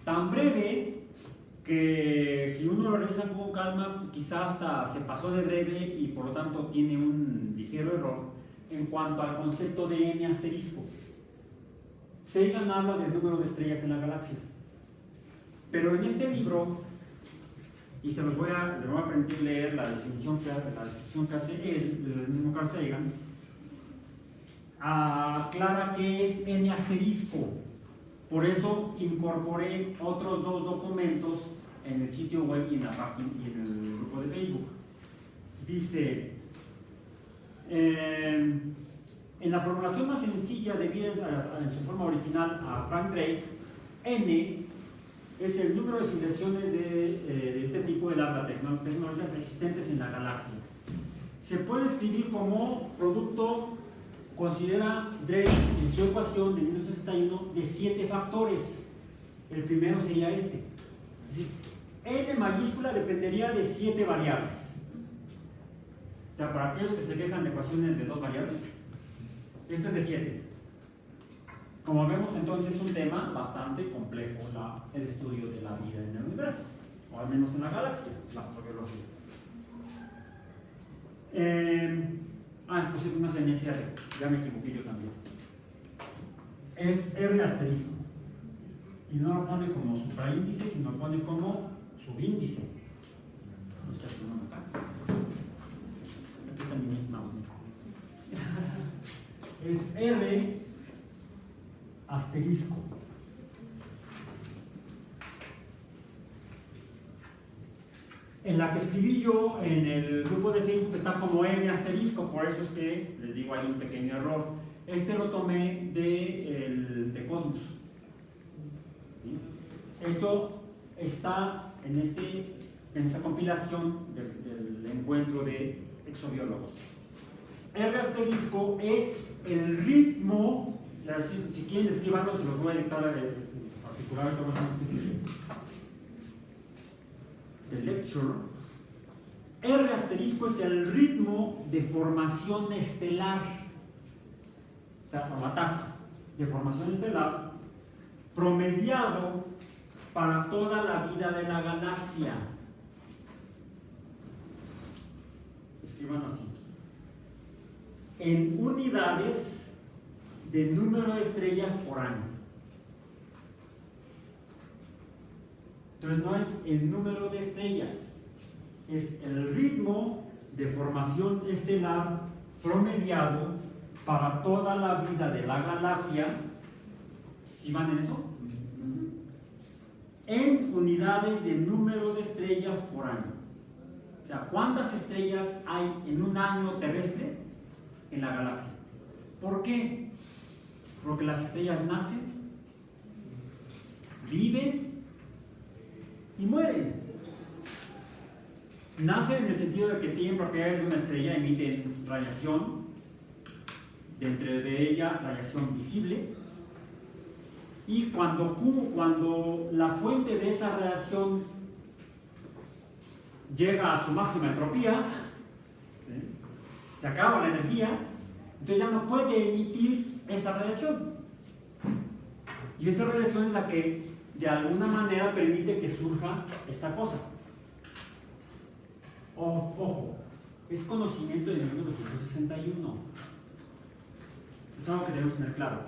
Tan breve que si uno lo revisa con calma, quizá hasta se pasó de breve y por lo tanto tiene un ligero error en cuanto al concepto de n asterisco. Sagan habla del número de estrellas en la galaxia, pero en este libro, y les voy a permitir leer la descripción que hace él, el mismo Carl Sagan, aclara que es n asterisco. Por eso incorporé otros dos documentos en el sitio web y en la página y en el grupo de Facebook. Dice, en la formulación más sencilla debida en su forma original a Frank Drake, n es el número de civilizaciones de este tipo de tecnologías existentes en la galaxia. Se puede escribir como producto, considera Drake en su ecuación de 1961, de 7 factores. El primero sería este. Es decir, n mayúscula dependería de 7 variables. O sea, para aquellos que se quejan de ecuaciones de 2 variables, este es de 7. Como vemos, entonces es un tema bastante complejo el estudio de la vida en el universo, o al menos en la galaxia, la astrobiología. Pues no es en SR, ya me equivoqué yo también. Es R asterisco. Y no lo pone como supraíndice, sino lo pone como subíndice. ¿No está aquí, no, acá? Aquí está mi mouse. Es R asterisco. En la que escribí yo en el grupo de Facebook está como N asterisco, por eso es que les digo hay un pequeño error. Este lo tomé de Cosmos. ¿Sí? Esto está en esta compilación del encuentro de exobiólogos. R asterisco es el ritmo, si quieren escribirlo, se los voy a dictar en particular, que vamos a específico. The lecture. R asterisco es el ritmo de formación estelar, o sea, o la tasa de formación estelar promediado para toda la vida de la galaxia. Escriban así: en unidades de número de estrellas por año. Entonces no es el número de estrellas, es el ritmo de formación estelar promediado para toda la vida de la galaxia. ¿Sí van en eso? En unidades de número de estrellas por año. O sea, ¿cuántas estrellas hay en un año terrestre en la galaxia? ¿Por qué? Porque las estrellas nacen, viven y mueren. Nacen en el sentido de que tienen propiedades de una estrella, emiten radiación, dentro de ella radiación visible, y cuando la fuente de esa radiación llega a su máxima entropía, ¿sí?, se acaba la energía, entonces ya no puede emitir esa radiación. Y esa radiación es la que de alguna manera permite que surja esta cosa. Ojo, es conocimiento de 1961. Es algo que debemos tener claro.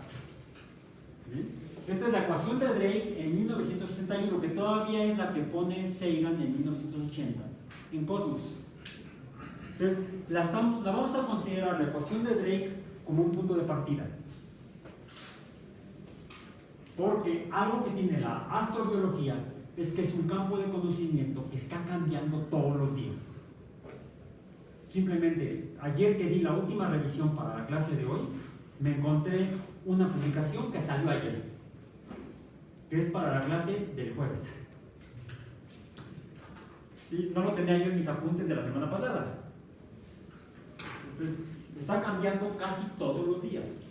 ¿Sí? Esta es la ecuación de Drake en 1961, que todavía es la que pone Sagan en 1980 en Cosmos. Entonces, la vamos a considerar la ecuación de Drake como un punto de partida. Porque algo que tiene la astrobiología es que es un campo de conocimiento que está cambiando todos los días. Simplemente, ayer que di la última revisión para la clase de hoy, me encontré una publicación que salió ayer, que es para la clase del jueves. Y no lo tenía yo en mis apuntes de la semana pasada. Entonces, está cambiando casi todos los días.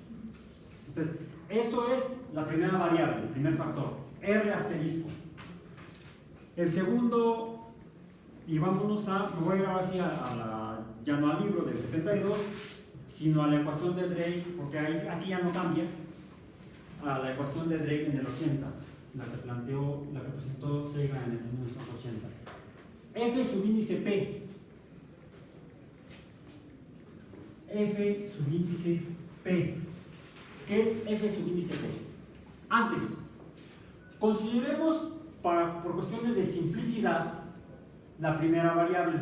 Entonces, eso es la primera variable, el primer factor, R asterisco. El segundo, y vámonos me voy a ir ahora sí ya no al libro del 72, sino a la ecuación de Drake, porque aquí ya no cambia, a la ecuación de Drake en el 80, la que presentó Sagan en el 1980. F subíndice P. F subíndice P. ¿Qué es F subíndice P? Antes, consideremos por cuestiones de simplicidad la primera variable.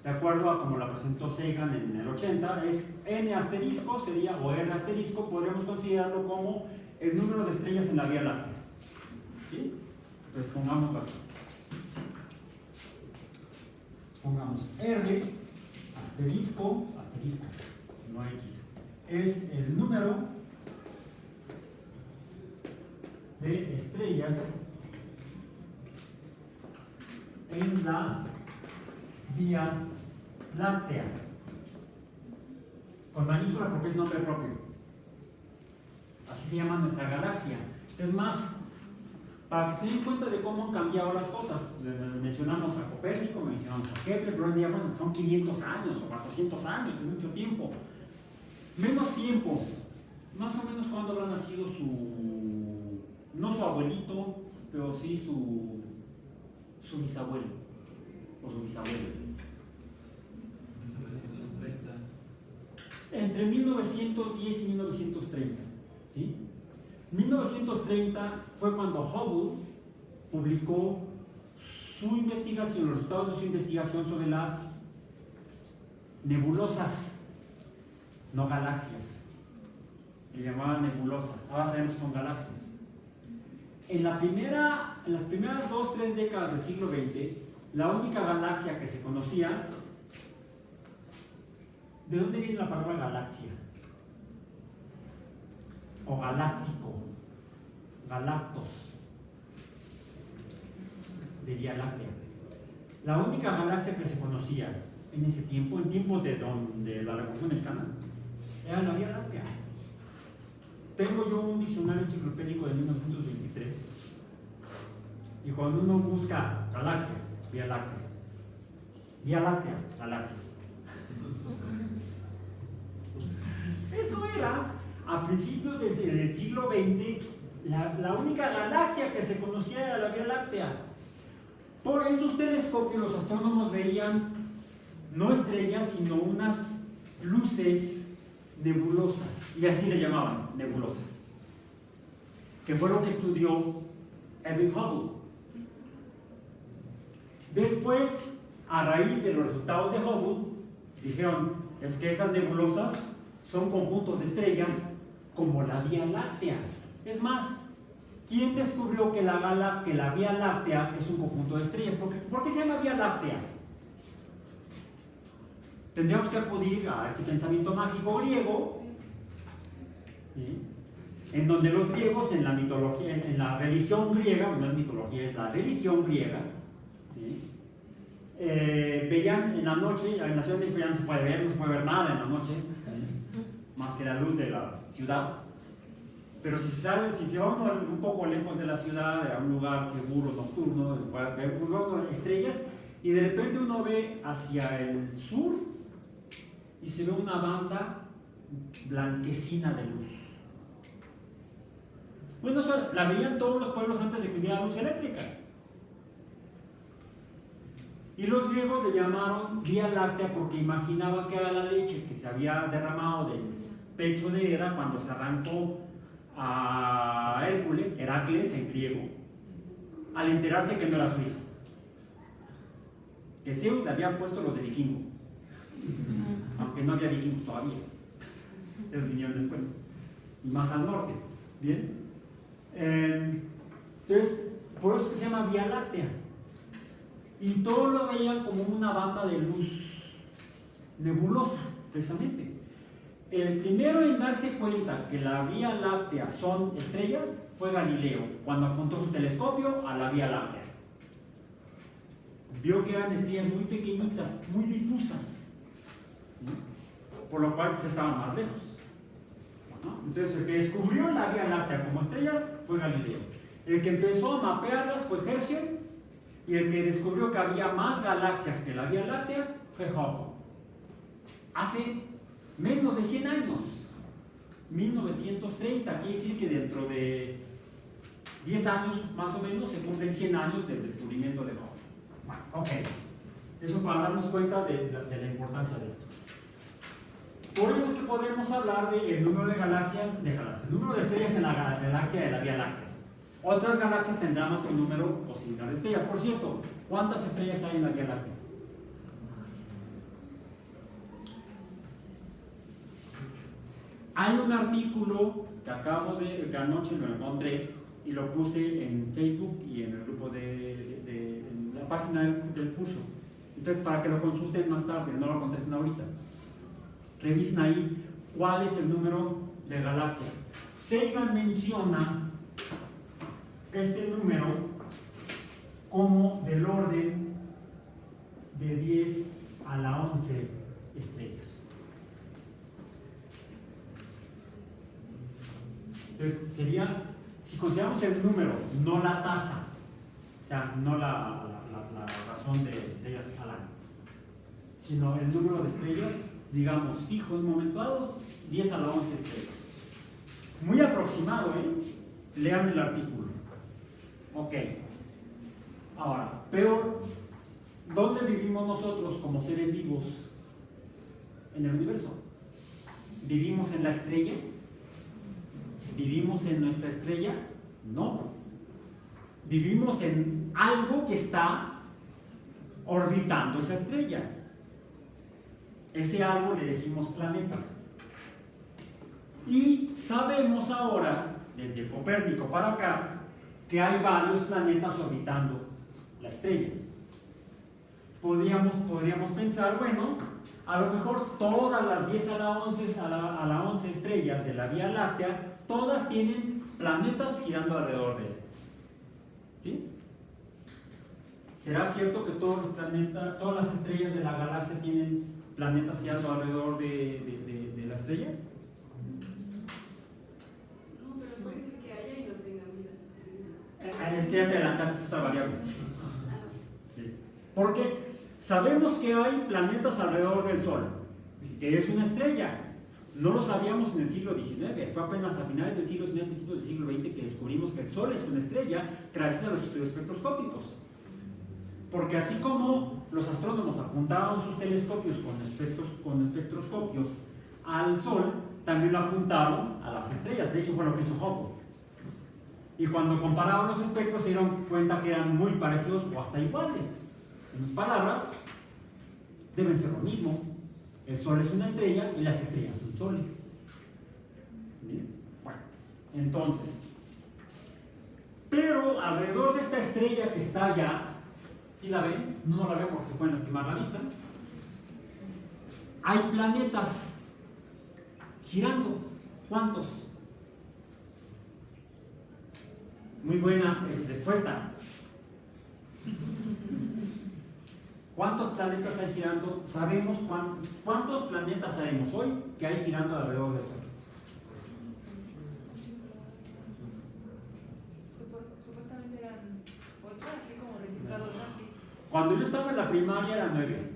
De acuerdo a como la presentó Sagan en el 80, es N asterisco, sería, o R asterisco, podríamos considerarlo como el número de estrellas en la Vía Láctea. ¿Sí? Entonces pongámoslo aquí. Pongamos R asterisco, no X, es el número de estrellas en la Vía Láctea, con mayúscula porque es nombre propio. Así se llama nuestra galaxia. Es más, para que se den cuenta de cómo han cambiado las cosas, mencionamos a Copérnico, mencionamos a Kepler, pero bueno, son 500 años o 400 años, es mucho tiempo. Menos tiempo, más o menos cuando habrá nacido no su abuelito, pero sí su bisabuelo, o su bisabuelo. Entre 1910 y 1930, ¿sí? 1930 fue cuando Hubble publicó su investigación, los resultados de su investigación sobre las nebulosas, no galaxias. Le llamaban nebulosas, ahora sabemos que son galaxias. En las primeras 2-3 décadas del siglo XX, la única galaxia que se conocía. ¿De dónde viene la palabra galaxia? O galáctico, galactos, de Vía Láctea. La única galaxia que se conocía en ese tiempo, en tiempos de la Revolución Mexicana, era la Vía Láctea. Tengo yo un diccionario enciclopédico de 1923 y cuando uno busca galaxia, Vía Láctea, galaxia. Eso era, a principios del siglo XX, la única galaxia que se conocía era la Vía Láctea. Por esos telescopios los astrónomos veían no estrellas, sino unas luces nebulosas, y así le llamaban, nebulosas, que fue lo que estudió Edwin Hubble. Después, a raíz de los resultados de Hubble, dijeron, es que esas nebulosas son conjuntos de estrellas como la Vía Láctea. Es más, ¿quién descubrió que la Vía Láctea es un conjunto de estrellas? ¿Por qué se llama Vía Láctea? Tendríamos que acudir a ese pensamiento mágico griego, ¿sí? En donde los griegos en la mitología, en la religión griega, no es mitología, es la religión griega, ¿sí? Veían en la noche, en la Ciudad de México ya no se puede ver nada en la noche, más que la luz de la ciudad. Pero si se va uno un poco lejos de la ciudad, a un lugar seguro, nocturno, puede ver estrellas, y de repente uno ve hacia el sur y se ve una banda blanquecina de luz. Bueno, eso la veían todos los pueblos antes de que hubiera luz eléctrica. Y los griegos le llamaron Vía Láctea porque imaginaban que era la leche que se había derramado del pecho de Hera cuando se arrancó a Heracles en griego, al enterarse que no era su hija. Que Zeus le había puesto los de vikingo, aunque no había vikingos todavía. Esos vinieron después, y más al norte. Bien, entonces, por eso se llama Vía Láctea. Y todos lo veían como una banda de luz nebulosa, precisamente. El primero en darse cuenta que la Vía Láctea son estrellas fue Galileo, cuando apuntó su telescopio a la Vía Láctea. Vio que eran estrellas muy pequeñitas, muy difusas. ¿no? Por lo cual pues, estaban más lejos, ¿no? Entonces el que descubrió la Vía Láctea como estrellas fue Galileo. El que empezó a mapearlas fue Herschel, y el que descubrió que había más galaxias que la Vía Láctea fue Hubble. Hace menos de 100 años, 1930, quiere decir que dentro de 10 años más o menos se cumplen 100 años del descubrimiento de Hubble. Bueno, ok. Eso para darnos cuenta de la importancia de esto. Por eso es que podemos hablar del número de galaxias, el número de estrellas en la galaxia de la Vía Láctea. Otras galaxias tendrán otro número o similar de estrellas. Por cierto, ¿cuántas estrellas hay en la Vía Láctea? Hay un artículo que anoche lo encontré y lo puse en Facebook y en el grupo en la página del curso. Entonces, para que lo consulten más tarde, no lo contesten ahorita. Revisen ahí cuál es el número de galaxias. Sagan menciona este número como del orden de 10 a la 11 estrellas. Entonces sería, si consideramos el número, no la tasa, o sea, no la razón de estrellas al año, sino el número de estrellas, digamos, fijo en un momento dado, 10 a la 11 estrellas. Muy aproximado, ¿eh? Lean el artículo. Ok. Ahora, pero ¿dónde vivimos nosotros como seres vivos en el universo? ¿Vivimos en la estrella? ¿Vivimos en nuestra estrella? No. Vivimos en algo que está orbitando esa estrella. Ese algo le decimos planeta. Y sabemos ahora, desde Copérnico para acá, que hay varios planetas orbitando la estrella. Podríamos pensar, bueno, a lo mejor todas las 10 a la 11 estrellas de la Vía Láctea, todas tienen planetas girando alrededor de él. ¿Sí? ¿Será cierto que todas las estrellas de la galaxia tienen planetas girando alrededor de la estrella? No, pero puede ser que haya y no tenga vida. Es que ya te adelantaste esta variable. ¿Sí? Porque sabemos que hay planetas alrededor del Sol, que es una estrella. No lo sabíamos en el siglo XIX, fue apenas a finales del siglo XIX, principios del siglo XX que descubrimos que el Sol es una estrella gracias a los estudios espectroscópicos. Porque así como los astrónomos apuntaban sus telescopios con espectroscopios al Sol, también lo apuntaron a las estrellas. De hecho, fue lo que hizo Hubble. Y cuando comparaban los espectros se dieron cuenta que eran muy parecidos o hasta iguales. En otras palabras, deben ser lo mismo. El Sol es una estrella y las estrellas son soles. ¿Bien? Bueno, entonces, pero alrededor de esta estrella que está allá, ¿sí la ven? No la ven porque se pueden lastimar la vista. Hay planetas girando. ¿Cuántos? Muy buena respuesta. ¿Cuántos planetas hay girando? ¿Sabemos cuántos planetas sabemos hoy que hay girando alrededor del Sol? Supuestamente eran 8, así como registrados, ¿no? Sí. Cuando yo estaba en la primaria eran 9.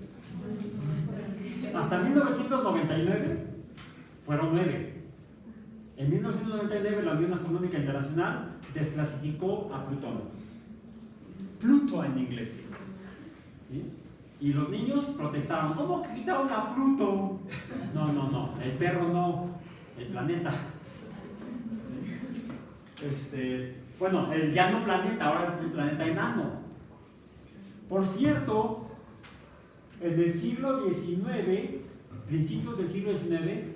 Hasta 1999 fueron 9. En 1999 la Unión Astronómica Internacional desclasificó a Plutón. Pluto en inglés. ¿Sí? Y los niños protestaron, ¿cómo que quitaron a Pluto? No, el perro no, el planeta. Bueno, el ya no planeta, ahora es el planeta enano. Por cierto, en el siglo XIX, principios del siglo XIX,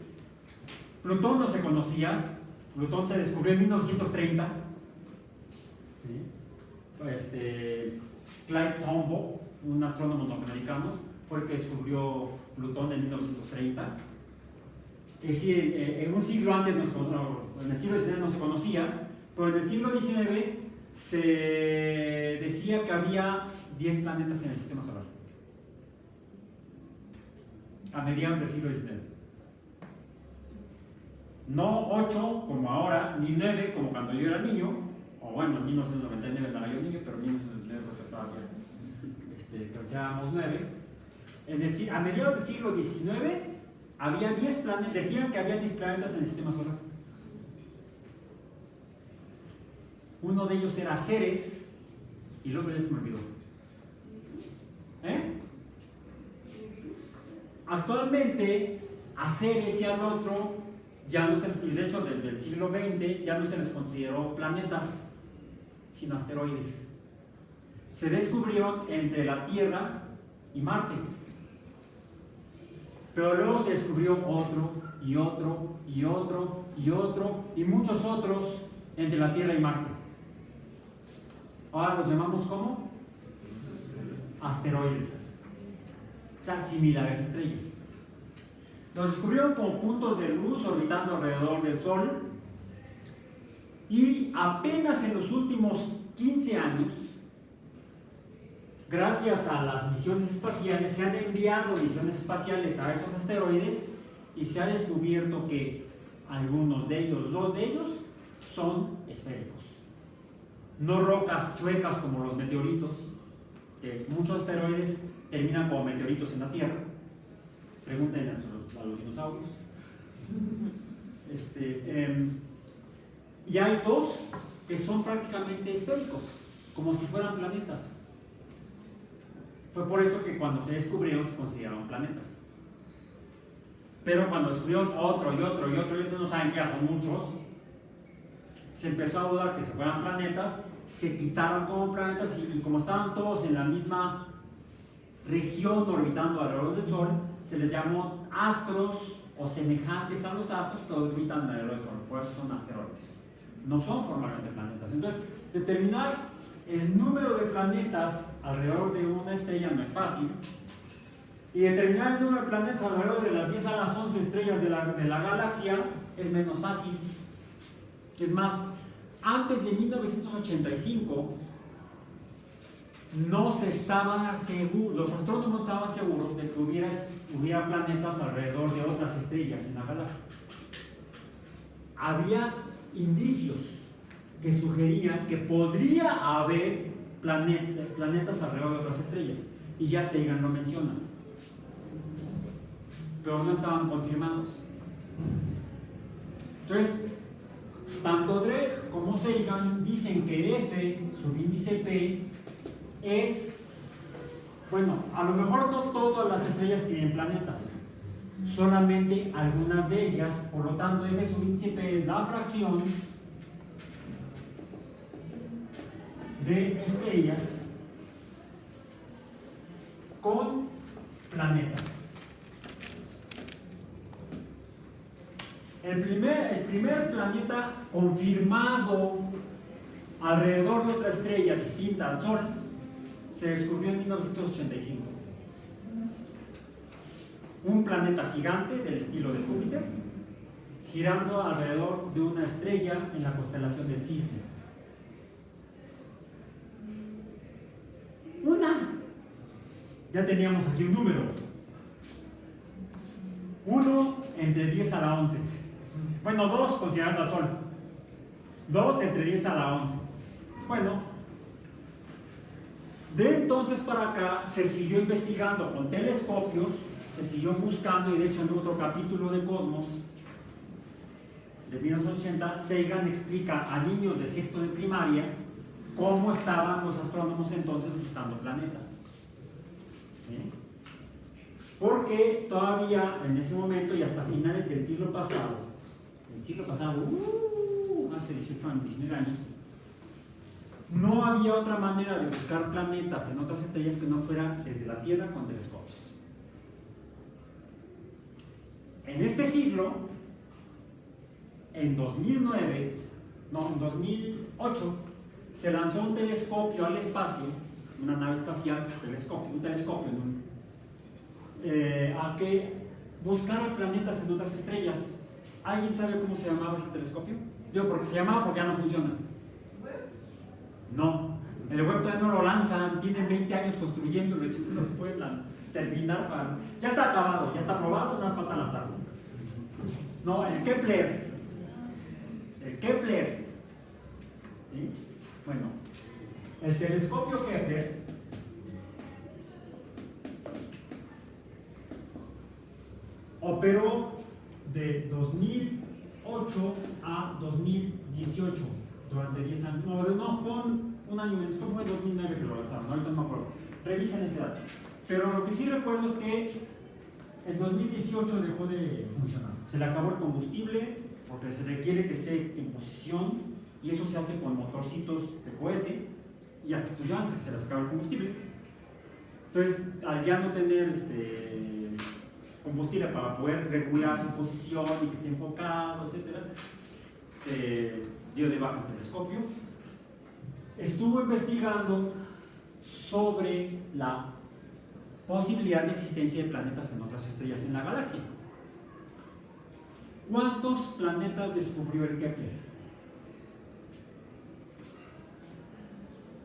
Plutón no se conocía. Plutón se descubrió en 1930. ¿Sí? Clyde Tombaugh, un astrónomo norteamericano, fue el que descubrió Plutón en 1930. Que sí, en un siglo antes, en el siglo XIX no se conocía, pero en el siglo XIX se decía que había 10 planetas en el sistema solar. a mediados del siglo XIX. No 8 como ahora, ni 9 como cuando yo era niño, o bueno, en 1999 no era yo niño, pero en 1999 porque todavía pensábamos 9. A mediados del siglo XIX había 10 planetas, decían que había 10 planetas en el sistema solar. Uno de ellos era Ceres y el otro ya se me olvidó. Actualmente a Ceres y al otro ya no se les, y de hecho desde el siglo XX ya no se les consideró planetas, sino asteroides. Se descubrieron entre la Tierra y Marte. Pero luego se descubrió otro y otro y otro y otro y muchos otros entre la Tierra y Marte. Ahora los llamamos ¿cómo? Asteroides. O sea, similares a estrellas. Los descubrieron como puntos de luz orbitando alrededor del Sol y apenas en los últimos 15 años, gracias a las misiones espaciales, se han enviado misiones espaciales a esos asteroides y se ha descubierto que algunos de ellos, 2 de ellos, son esféricos. No rocas chuecas como los meteoritos, que muchos asteroides terminan como meteoritos en la Tierra. Pregúntenle a los dinosaurios. Y hay 2 que son prácticamente esféricos, como si fueran planetas. Fue por eso que cuando se descubrieron se consideraron planetas. Pero cuando descubrieron otro y otro y otro y otro, no saben que ya son muchos, se empezó a dudar que se fueran planetas, se quitaron como planetas y como estaban todos en la misma región orbitando alrededor del Sol, se les llamó astros o semejantes a los astros que orbitan alrededor del Sol, por eso son asteroides. No son formalmente planetas. Entonces, determinar el número de planetas alrededor de una estrella no es fácil, y determinar el número de planetas alrededor de las 10 a las 11 estrellas de la galaxia es menos fácil. Es más, antes de 1985 no se estaban seguros, los astrónomos estaban seguros de que hubiera planetas alrededor de otras estrellas en la galaxia. Había indicios que sugerían que podría haber planetas alrededor de otras estrellas, y ya Sagan lo menciona, pero no estaban confirmados. Entonces, tanto Drake como Sagan dicen que F, subíndice P, es, bueno, a lo mejor no todas las estrellas tienen planetas, solamente algunas de ellas, por lo tanto F subíndice P es la fracción de estrellas con planetas. El primer planeta confirmado alrededor de otra estrella distinta al Sol se descubrió en 1985. Un planeta gigante del estilo de Júpiter, girando alrededor de una estrella en la constelación del Cisne. Ya teníamos aquí un número. 1 entre 10 a la 11. Bueno, 2 considerando al Sol. 2 entre 10 a la 11. Bueno, de entonces para acá se siguió investigando con telescopios, se siguió buscando, y de hecho en otro capítulo de Cosmos de 1980, Sagan explica a niños de sexto de primaria cómo estaban los astrónomos entonces buscando planetas. ¿Sí? Porque todavía en ese momento y hasta finales del siglo pasado, hace 18 años, 19 años, no había otra manera de buscar planetas en otras estrellas que no fuera desde la Tierra con telescopios. En este siglo, en 2008, se lanzó un telescopio al espacio, una nave espacial, un telescopio, a que buscara planetas en otras estrellas. ¿Alguien sabe cómo se llamaba ese telescopio? Digo, porque se llamaba porque ya no funciona. No, el Webb todavía no lo lanzan, tienen 20 años construyéndolo y no lo pueden terminar, ya está acabado, ya está aprobado, no falta lanzarlo. No, el Kepler. ¿Sí? Bueno, el telescopio Kepler operó de 2008 a 2018, durante 10 años. No, fue un año menos, fue en 2009 que lo lanzaron, ahorita no me acuerdo. Revisen ese dato. Pero lo que sí recuerdo es que en 2018 dejó de funcionar. Se le acabó el combustible porque se requiere que esté en posición y eso se hace con motorcitos de cohete y hasta pues ya se les acaba el combustible. Entonces, al ya no tener combustible para poder regular su posición y que esté enfocado, etc., se dio de baja el telescopio. Estuvo investigando sobre la posibilidad de existencia de planetas en otras estrellas en la galaxia. ¿Cuántos planetas descubrió el Kepler?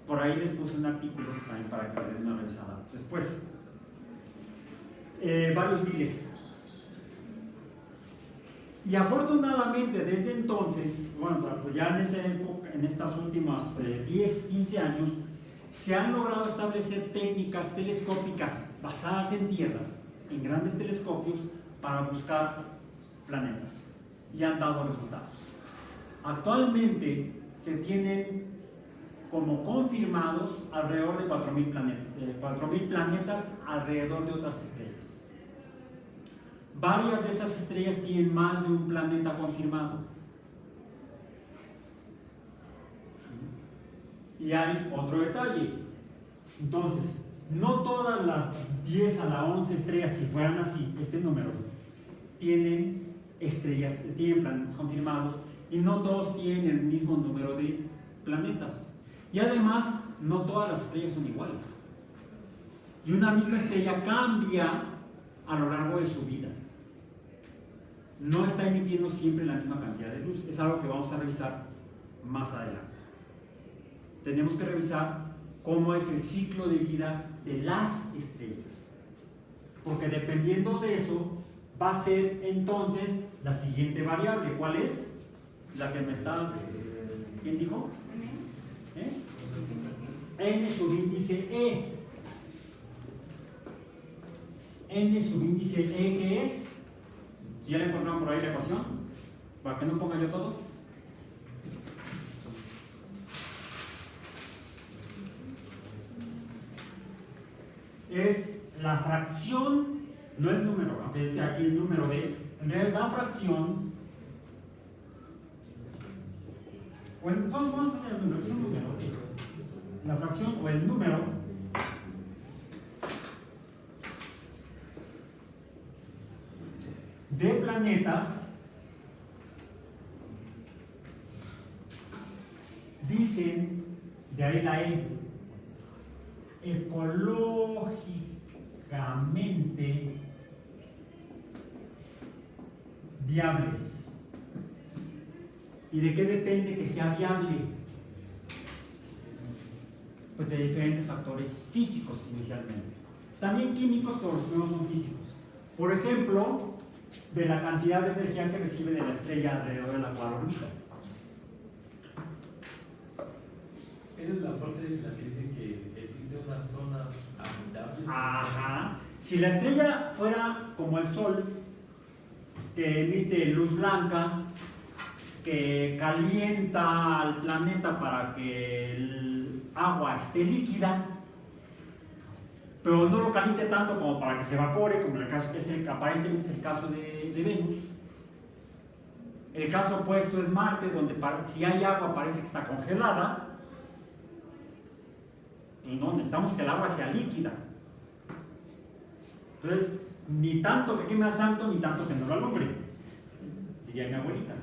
Por ahí les puse un artículo también para que le den una revisada después. Varios miles. Y afortunadamente desde entonces, bueno, pues ya en esa época, en estas últimas 10, 15 años, se han logrado establecer técnicas telescópicas basadas en tierra, en grandes telescopios, para buscar planetas. Y han dado resultados. Actualmente se tienen como confirmados alrededor de 4.000 planetas alrededor de otras estrellas. Varias de esas estrellas tienen más de un planeta confirmado. Y hay otro detalle. Entonces, no todas las 10 a la 11 estrellas, si fueran así, este número, tienen estrellas, tienen planetas confirmados, y no todos tienen el mismo número de planetas. Y además, no todas las estrellas son iguales. Y una misma estrella cambia a lo largo de su vida. No está emitiendo siempre la misma cantidad de luz. Es algo que vamos a revisar más adelante. Tenemos que revisar cómo es el ciclo de vida de las estrellas. Porque dependiendo de eso, va a ser entonces la siguiente variable. ¿Cuál es? La que me está... ¿Quién dijo? N subíndice E. N subíndice E, ¿qué es? Si ya le encontraron por ahí la ecuación, para que no ponga yo todo. Es la fracción, no el número, aunque dice aquí el número de, en realidad la fracción, o el, vamos a poner el número, es un número, la fracción o el número de planetas, dicen, de ahí la E, ecológicamente viables. ¿Y de qué depende que sea viable? Pues de diferentes factores físicos inicialmente. También químicos, pero los primeros son físicos. Por ejemplo, de la cantidad de energía que recibe de la estrella alrededor de la cual orbita. Esa es la parte en la que dicen que existe una zona habitable. Ajá. Si la estrella fuera como el Sol, que emite luz blanca, que calienta al planeta para que el agua esté líquida, pero no lo caliente tanto como para que se evapore, como el caso, aparentemente es el caso de Venus. El caso opuesto es Marte, donde si hay agua parece que está congelada. Y no, necesitamos que el agua sea líquida. Entonces, ni tanto que queme al santo, ni tanto que no lo alumbre, diría mi abuelita.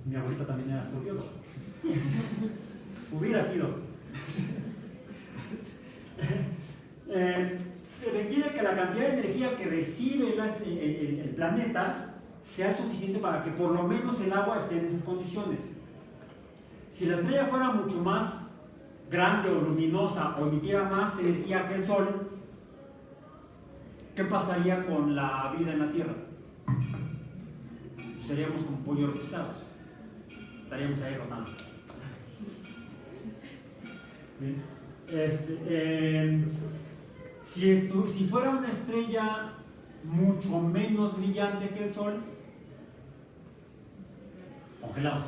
Mi abuelita también era astrobióloga. Hubiera sido. Se requiere que la cantidad de energía que recibe el planeta sea suficiente para que por lo menos el agua esté en esas condiciones. Si la estrella fuera mucho más grande o luminosa o emitiera más energía que el Sol, ¿qué pasaría con la vida en la Tierra? Seríamos como pollos rostizados. Estaríamos ahí rotando. Bien. Si fuera una estrella mucho menos brillante que el Sol, congelados.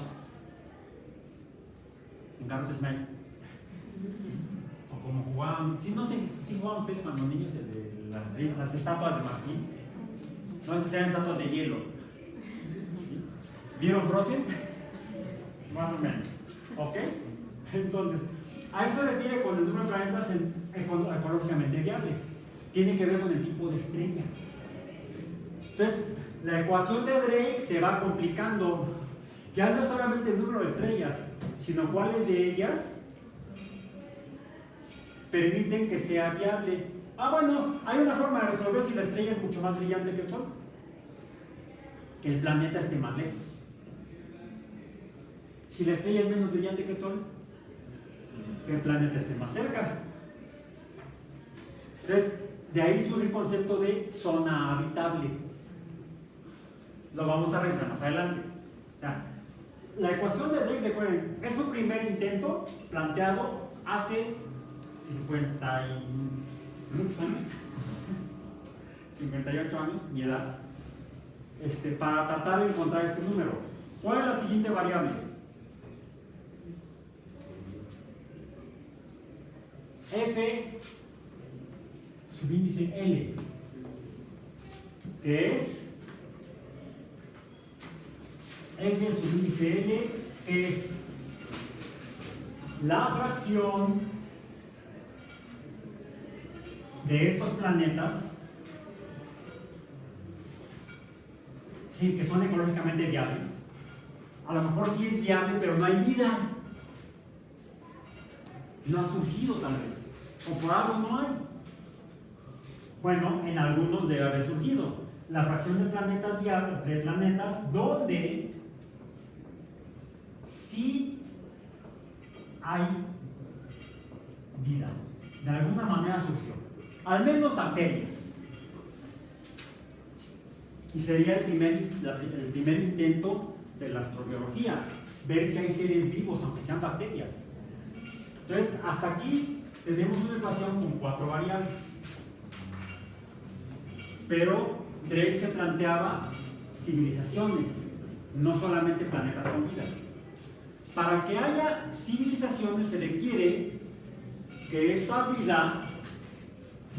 En Carlos Smile. O como jugaban, si no sé, si jugaban ustedes cuando niños de las estatuas de marfil. No, estas eran estatuas de hielo. ¿Vieron Frozen? Más o menos. ¿Ok? Entonces, a eso se refiere con el número de planetas ecológicamente viables. Tiene que ver con el tipo de estrella. Entonces, la ecuación de Drake se va complicando. Ya no es solamente el número de estrellas, sino cuáles de ellas permiten que sea viable. Bueno, hay una forma de resolver si la estrella es mucho más brillante que el Sol. Que el planeta esté más lejos. Si la estrella es menos brillante que el Sol, que el planeta esté más cerca. Entonces, de ahí surge el concepto de zona habitable. Lo vamos a revisar más adelante. O sea, la ecuación de Drake, recuerden, es un primer intento planteado hace 50 y muchos años, 58 años, mi edad, para tratar de encontrar este número. ¿Cuál es la siguiente variable? F subíndice L, que es F subíndice L, es la fracción de estos planetas, sí, que son ecológicamente viables. A lo mejor sí es viable, pero no hay vida. No ha surgido tal vez. O por algo no hay. Bueno, en algunos debe haber surgido. La fracción de planetas viables, de planetas donde sí hay vida. De alguna manera surgió. Al menos bacterias. Y sería el primer intento de la astrobiología. Ver si hay seres vivos, aunque sean bacterias. Entonces, hasta aquí tenemos una ecuación con 4 variables. Pero Drake se planteaba civilizaciones, no solamente planetas con vida. Para que haya civilizaciones se requiere que esta vida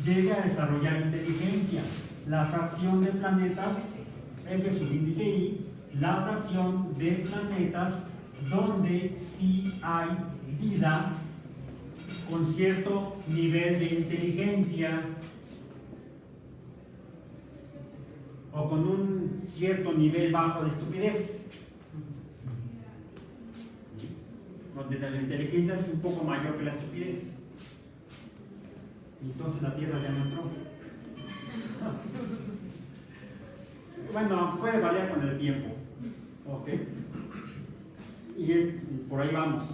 llegue a desarrollar inteligencia. La fracción de planetas, F subíndice I, la fracción de planetas donde sí hay vida con cierto nivel de inteligencia o con un cierto nivel bajo de estupidez, donde la inteligencia es un poco mayor que la estupidez. Entonces la Tierra ya no entró. Bueno, puede variar con el tiempo. ¿Ok? Y por ahí vamos.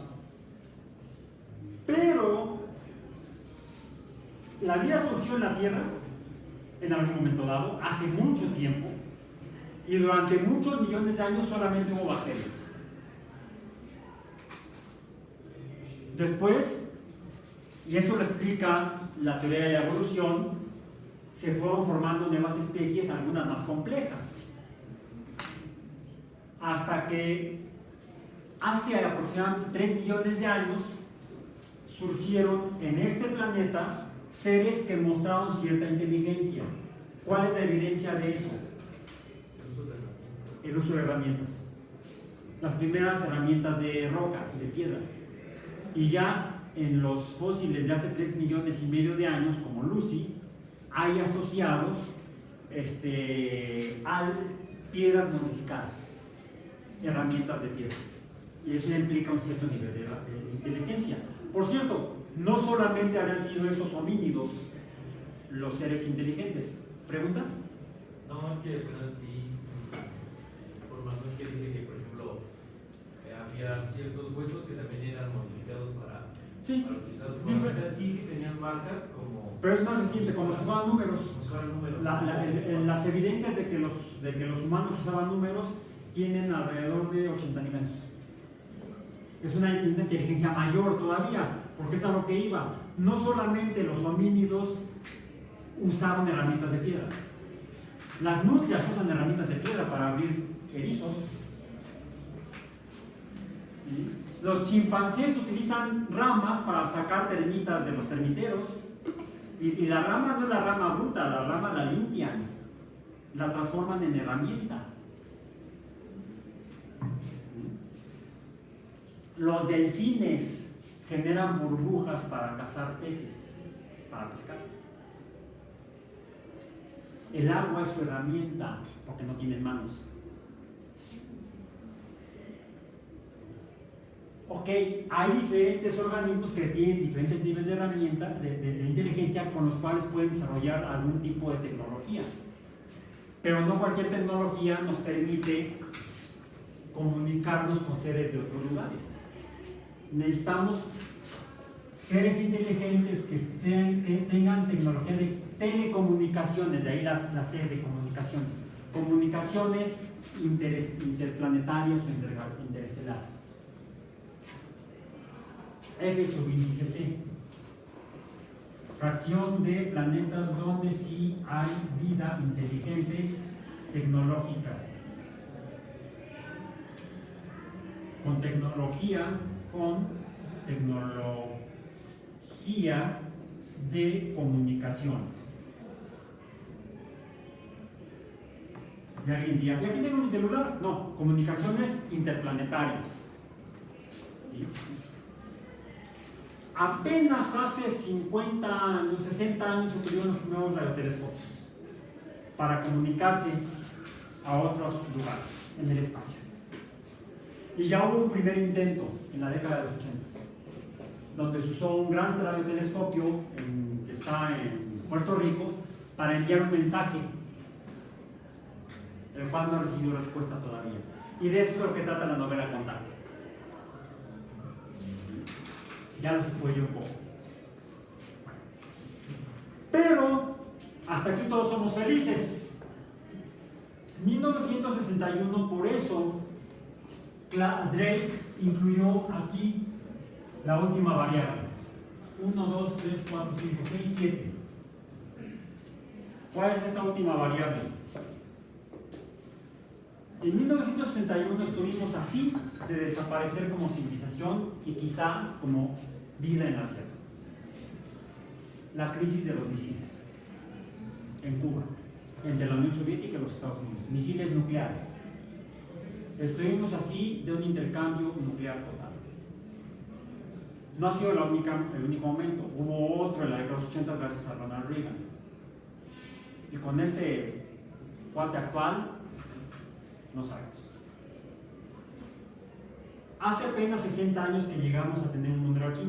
Pero la vida surgió en la Tierra en algún momento dado, hace mucho tiempo, y durante muchos millones de años solamente hubo bacterias. Después, y eso lo explica la teoría de la evolución, se fueron formando nuevas especies, algunas más complejas, hasta que hace aproximadamente 3 millones de años surgieron en este planeta seres que mostraron cierta inteligencia. ¿Cuál es la evidencia de eso? El uso de herramientas. Las primeras herramientas de roca, de piedra. Y ya en los fósiles de hace 3 millones y medio de años, como Lucy, hay asociados a piedras modificadas, herramientas de piedra. Y eso implica un cierto nivel de inteligencia. Por cierto, no solamente habrían sido esos homínidos los seres inteligentes. ¿Pregunta? No, es que vi información que dice que, por ejemplo, había ciertos huesos que también eran modificados para Sí, para utilizar otros Difer- planetas y que tenían marcas como. pero es más reciente, como si fueran números. Como si fueran números. Las evidencias de que los humanos usaban números tienen alrededor de 80.000 años. Es una inteligencia mayor todavía, porque es a lo que iba. No solamente los homínidos usaron herramientas de piedra. Las nutrias usan herramientas de piedra para abrir erizos. ¿Sí? Los chimpancés utilizan ramas para sacar termitas de los termiteros. Y la rama no es la rama bruta, la rama la limpian, la transforman en herramienta. Los delfines generan burbujas para cazar peces, para pescar. El agua es su herramienta porque no tienen manos. Ok, hay diferentes organismos que tienen diferentes niveles de herramienta, de inteligencia, con los cuales pueden desarrollar algún tipo de tecnología. Pero no cualquier tecnología nos permite comunicarnos con seres de otros lugares. Necesitamos seres inteligentes que tengan tecnología de telecomunicaciones, de ahí la C de comunicaciones. Comunicaciones interplanetarias o interestelares. F subíndice C. Fracción de planetas donde sí hay vida inteligente tecnológica. Con tecnología de comunicaciones. Y alguien dirá, ¿y aquí tengo mi celular? No, comunicaciones interplanetarias. ¿Sí? Apenas hace 50 años, 60 años se tuvieron los primeros radiotelescopios para comunicarse a otros lugares en el espacio. Y ya hubo un primer intento en la década de los 80, donde se usó un gran radiotelescopio que está en Puerto Rico para enviar un mensaje, el cual no recibió respuesta todavía. Y de eso es lo que trata la novela Contacto. Ya los spoilé un poco. Pero hasta aquí todos somos felices. 1961, por eso Drake incluyó aquí la última variable. 1, 2, 3, 4, 5, 6, 7. ¿Cuál es esa última variable? En 1961 estuvimos así de desaparecer como civilización y quizá como vida en la Tierra. La crisis de los misiles en Cuba, entre la Unión Soviética y los Estados Unidos. Misiles nucleares. Estuvimos así de un intercambio nuclear total. No ha sido el único momento. Hubo otro en la década de los 80 gracias a Ronald Reagan. Y con este cuate actual, no sabemos. Hace apenas 60 años que llegamos a tener un número aquí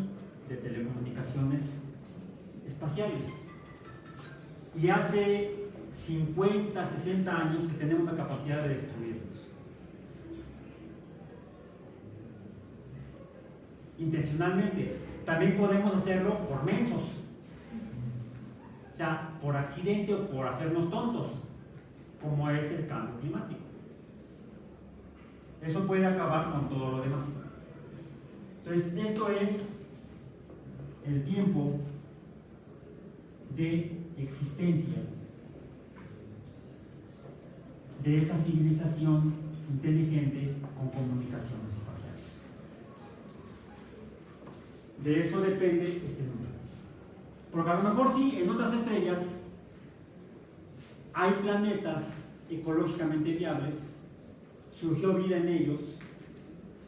de telecomunicaciones espaciales. Y hace 50, 60 años que tenemos la capacidad de destruirlos. Intencionalmente. También podemos hacerlo por mensos. O sea, por accidente o por hacernos tontos, como es el cambio climático. Eso puede acabar con todo lo demás. Entonces, esto es el tiempo de existencia de esa civilización inteligente con comunicaciones espaciales. De eso depende este número. Porque a lo mejor sí, en otras estrellas hay planetas ecológicamente viables, surgió vida en ellos,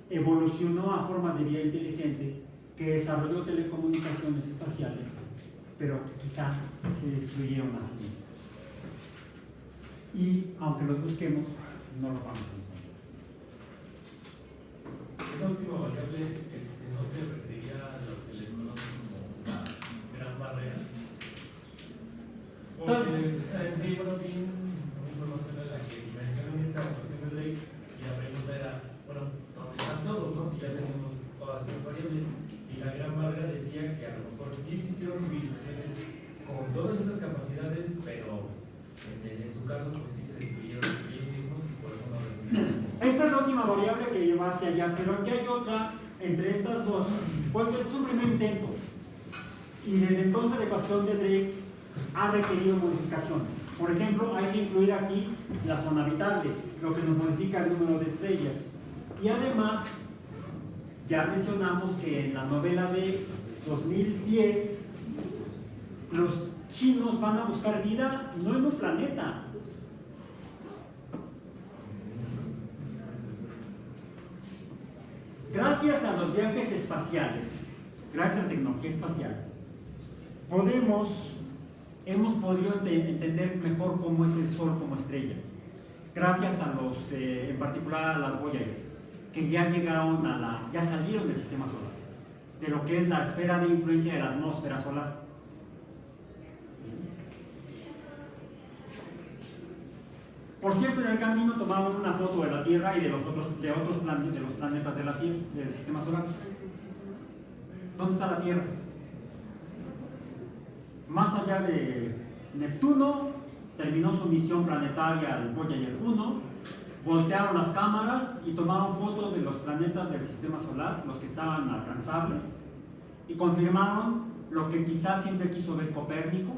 evolucionó a formas de vida inteligente, que desarrolló telecomunicaciones espaciales, pero quizá se destruyeron a sí mismos. Y aunque los busquemos, no los vamos a encontrar. Esa última variable no se refería a lo que le conocen como la gran barrera. Porque vi una información en la que mencionan esta función de Drake y la pregunta era, bueno, ¿dónde están todos? ¿No? Si ya tenemos todas esas variables, y la gran barrera todas esas capacidades, pero en su caso, pues sí se destruyeron mismos y por eso no recibieron. Esta es la última variable que lleva hacia allá, pero aquí hay otra entre estas dos. Pues este es un primer intento. Y desde entonces la ecuación de Drake ha requerido modificaciones. Por ejemplo, hay que incluir aquí la zona habitable, lo que nos modifica el número de estrellas. Y además, ya mencionamos que en la novela de 2010, los chinos van a buscar vida no en un planeta. Gracias a los viajes espaciales, gracias a la tecnología espacial, hemos podido entender mejor cómo es el Sol como estrella. Gracias a en particular a las Voyager, que ya llegaron ya salieron del sistema solar, de lo que es la esfera de influencia de la atmósfera solar. Por cierto, en el camino tomaron una foto de la Tierra y de los planetas de la Tierra, del sistema solar. ¿Dónde está la Tierra? Más allá de Neptuno, terminó su misión planetaria el Voyager 1, voltearon las cámaras y tomaron fotos de los planetas del sistema solar, los que estaban alcanzables, y confirmaron lo que quizás siempre quiso ver Copérnico,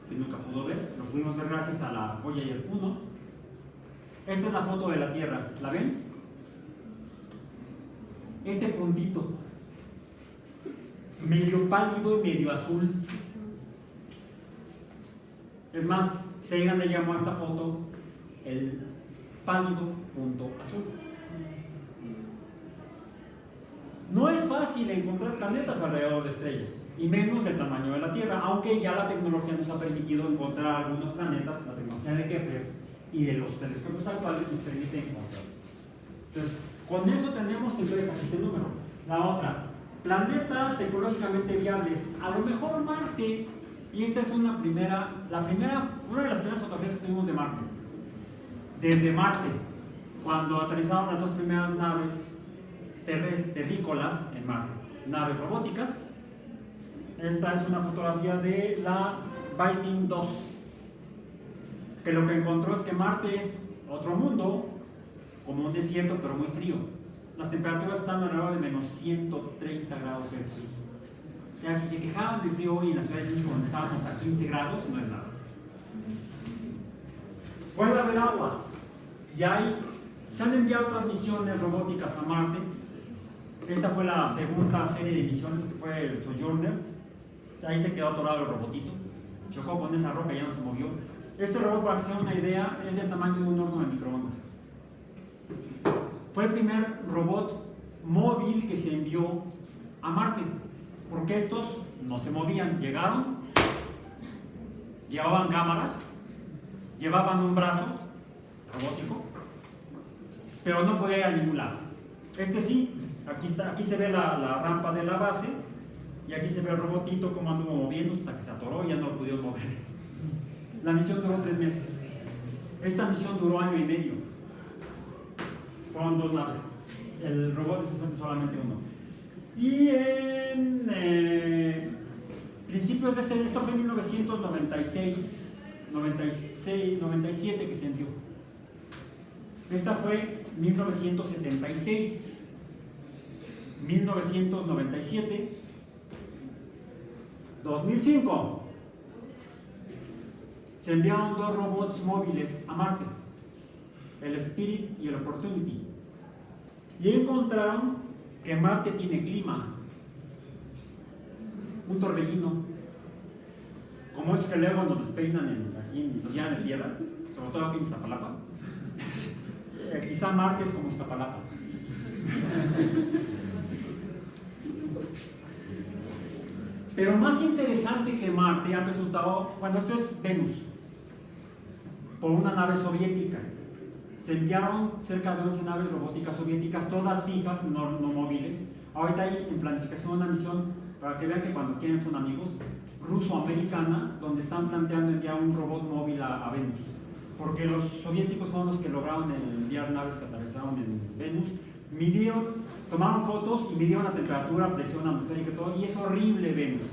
que nunca pudo ver, lo pudimos ver gracias a la Voyager 1. Esta es la foto de la Tierra, ¿la ven? Este puntito, medio pálido y medio azul. Es más, Sagan le llamó a esta foto el pálido punto azul. No es fácil encontrar planetas alrededor de estrellas, y menos del tamaño de la Tierra, aunque ya la tecnología nos ha permitido encontrar algunos planetas, la tecnología de Kepler y de los telescopios actuales nos permite encontrar. Entonces, con eso tenemos entonces aquí este número. La otra, planetas ecológicamente viables, a lo mejor Marte, y esta es una de las primeras fotografías que tuvimos de Marte. Desde Marte, cuando aterrizaron las dos primeras naves terrícolas en Marte, naves robóticas. Esta es una fotografía de la Viking 2, que lo que encontró es que Marte es otro mundo, como un desierto pero muy frío. Las temperaturas están alrededor de menos 130 grados Celsius. O sea, si se quejaban de frío hoy en la Ciudad de México donde estábamos a 15 grados, no es nada. Puede haber agua. Se han enviado otras misiones robóticas a Marte. Esta fue la segunda serie de misiones, que fue el Sojourner. Ahí se quedó atorado el robotito. Chocó con esa roca y ya no se movió. Este robot, para que se den una idea, es del tamaño de un horno de microondas. Fue el primer robot móvil que se envió a Marte, porque estos no se movían. Llegaron, llevaban cámaras, llevaban un brazo robótico, pero no podía ir a ningún lado. Este sí, aquí se ve la rampa de la base, y aquí se ve el robotito como anduvo moviendo hasta que se atoró y ya no lo pudieron mover. La misión duró 3 meses. Esta misión duró 1 año y medio. Fueron 2 naves. El robot es solamente uno. Y en principios de esto fue en 1997 que se envió. Esta fue 1976, 1997, 2005. Se enviaron 2 robots móviles a Marte, el Spirit y el Opportunity, y encontraron que Marte tiene clima, un torbellino, como es que luego nos despeinan aquí, nos llevan en tierra, sobre todo aquí en Iztapalapa. Quizá Marte es como Iztapalapa. Pero más interesante que Marte ha resultado, bueno, esto es Venus, por una nave soviética. Se enviaron cerca de 11 naves robóticas soviéticas, todas fijas, no móviles. Ahorita hay en planificación una misión, para que vean que cuando quieren son amigos, ruso-americana, donde están planteando enviar un robot móvil a Venus. Porque los soviéticos son los que lograron enviar naves que atravesaron en Venus. Tomaron fotos y midieron la temperatura, presión atmosférica y todo, y es horrible Venus.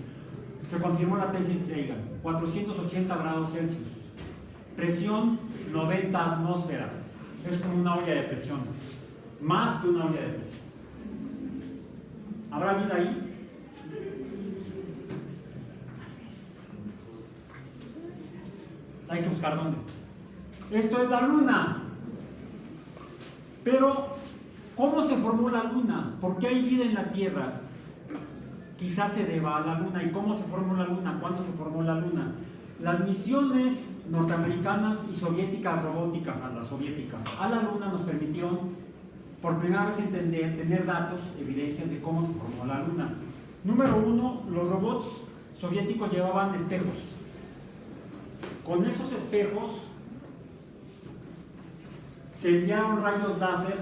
Se confirmó la tesis de Sagan, 480 grados Celsius, presión 90 atmósferas, es como una olla de presión, más que una olla de presión. ¿Habrá vida ahí? Hay que buscar dónde. Esto es la Luna. Pero, ¿cómo se formó la Luna? ¿Por qué hay vida en la Tierra? Quizás se deba a la Luna. ¿Y cómo se formó la Luna? ¿Cuándo se formó la Luna? Las misiones norteamericanas y soviéticas robóticas, a las soviéticas, a la Luna nos permitió por primera vez entender, tener datos, evidencias de cómo se formó la Luna. Número uno, los robots soviéticos llevaban espejos. Con esos espejos se enviaron rayos láser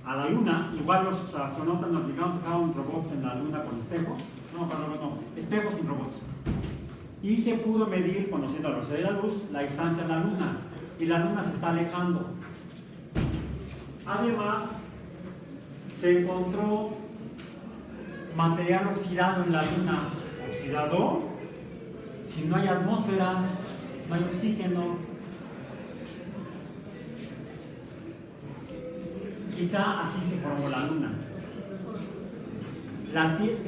a la Luna. Igual los astronautas norteamericanos dejaron robots en la Luna con espejos. No, espejos sin robots. Y se pudo medir, conociendo la velocidad de la luz, la distancia a la Luna. Y la Luna se está alejando. Además, se encontró material oxidado en la Luna. Oxidado, si no hay atmósfera, no hay oxígeno. Quizá así se formó la Luna.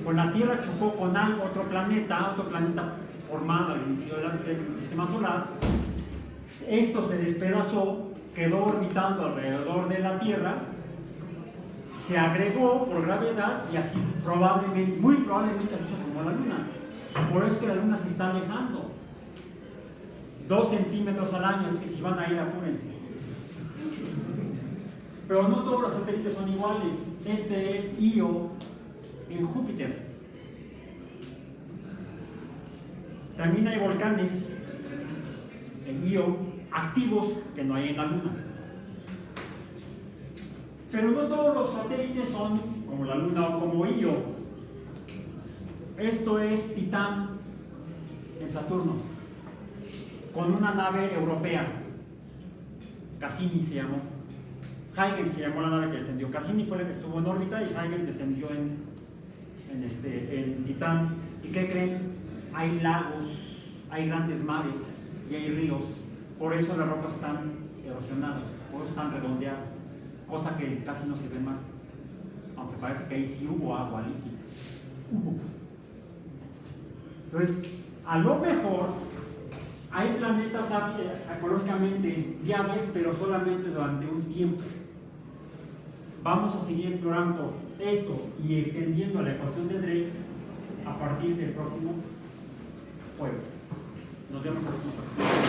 Con la Tierra chocó con otro planeta formado al inicio del sistema solar. Esto se despedazó, quedó orbitando alrededor de la Tierra, se agregó por gravedad y así muy probablemente así se formó la Luna. Por eso es que la Luna se está alejando. 2 centímetros al año, es que si van a ir, apúrense. Pero no todos los satélites son iguales. Este es Io en Júpiter. También hay volcanes en Io activos que no hay en la Luna. Pero no todos los satélites son como la Luna o como Io. Esto es Titán en Saturno, con una nave europea. Cassini se llamó. Huygens se llamó la nave que descendió. Cassini fue la que estuvo en órbita y Huygens descendió en Titán. ¿Y qué creen? Hay lagos, hay grandes mares y hay ríos. Por eso las rocas están erosionadas, por eso están redondeadas, cosa que casi no se ve en Marte. Aunque parece que ahí sí hubo agua líquida. Entonces, a lo mejor hay planetas ecológicamente viables, pero solamente durante un tiempo. Vamos a seguir explorando esto y extendiendo la ecuación de Drake a partir del próximo jueves. Nos vemos a la próxima clase.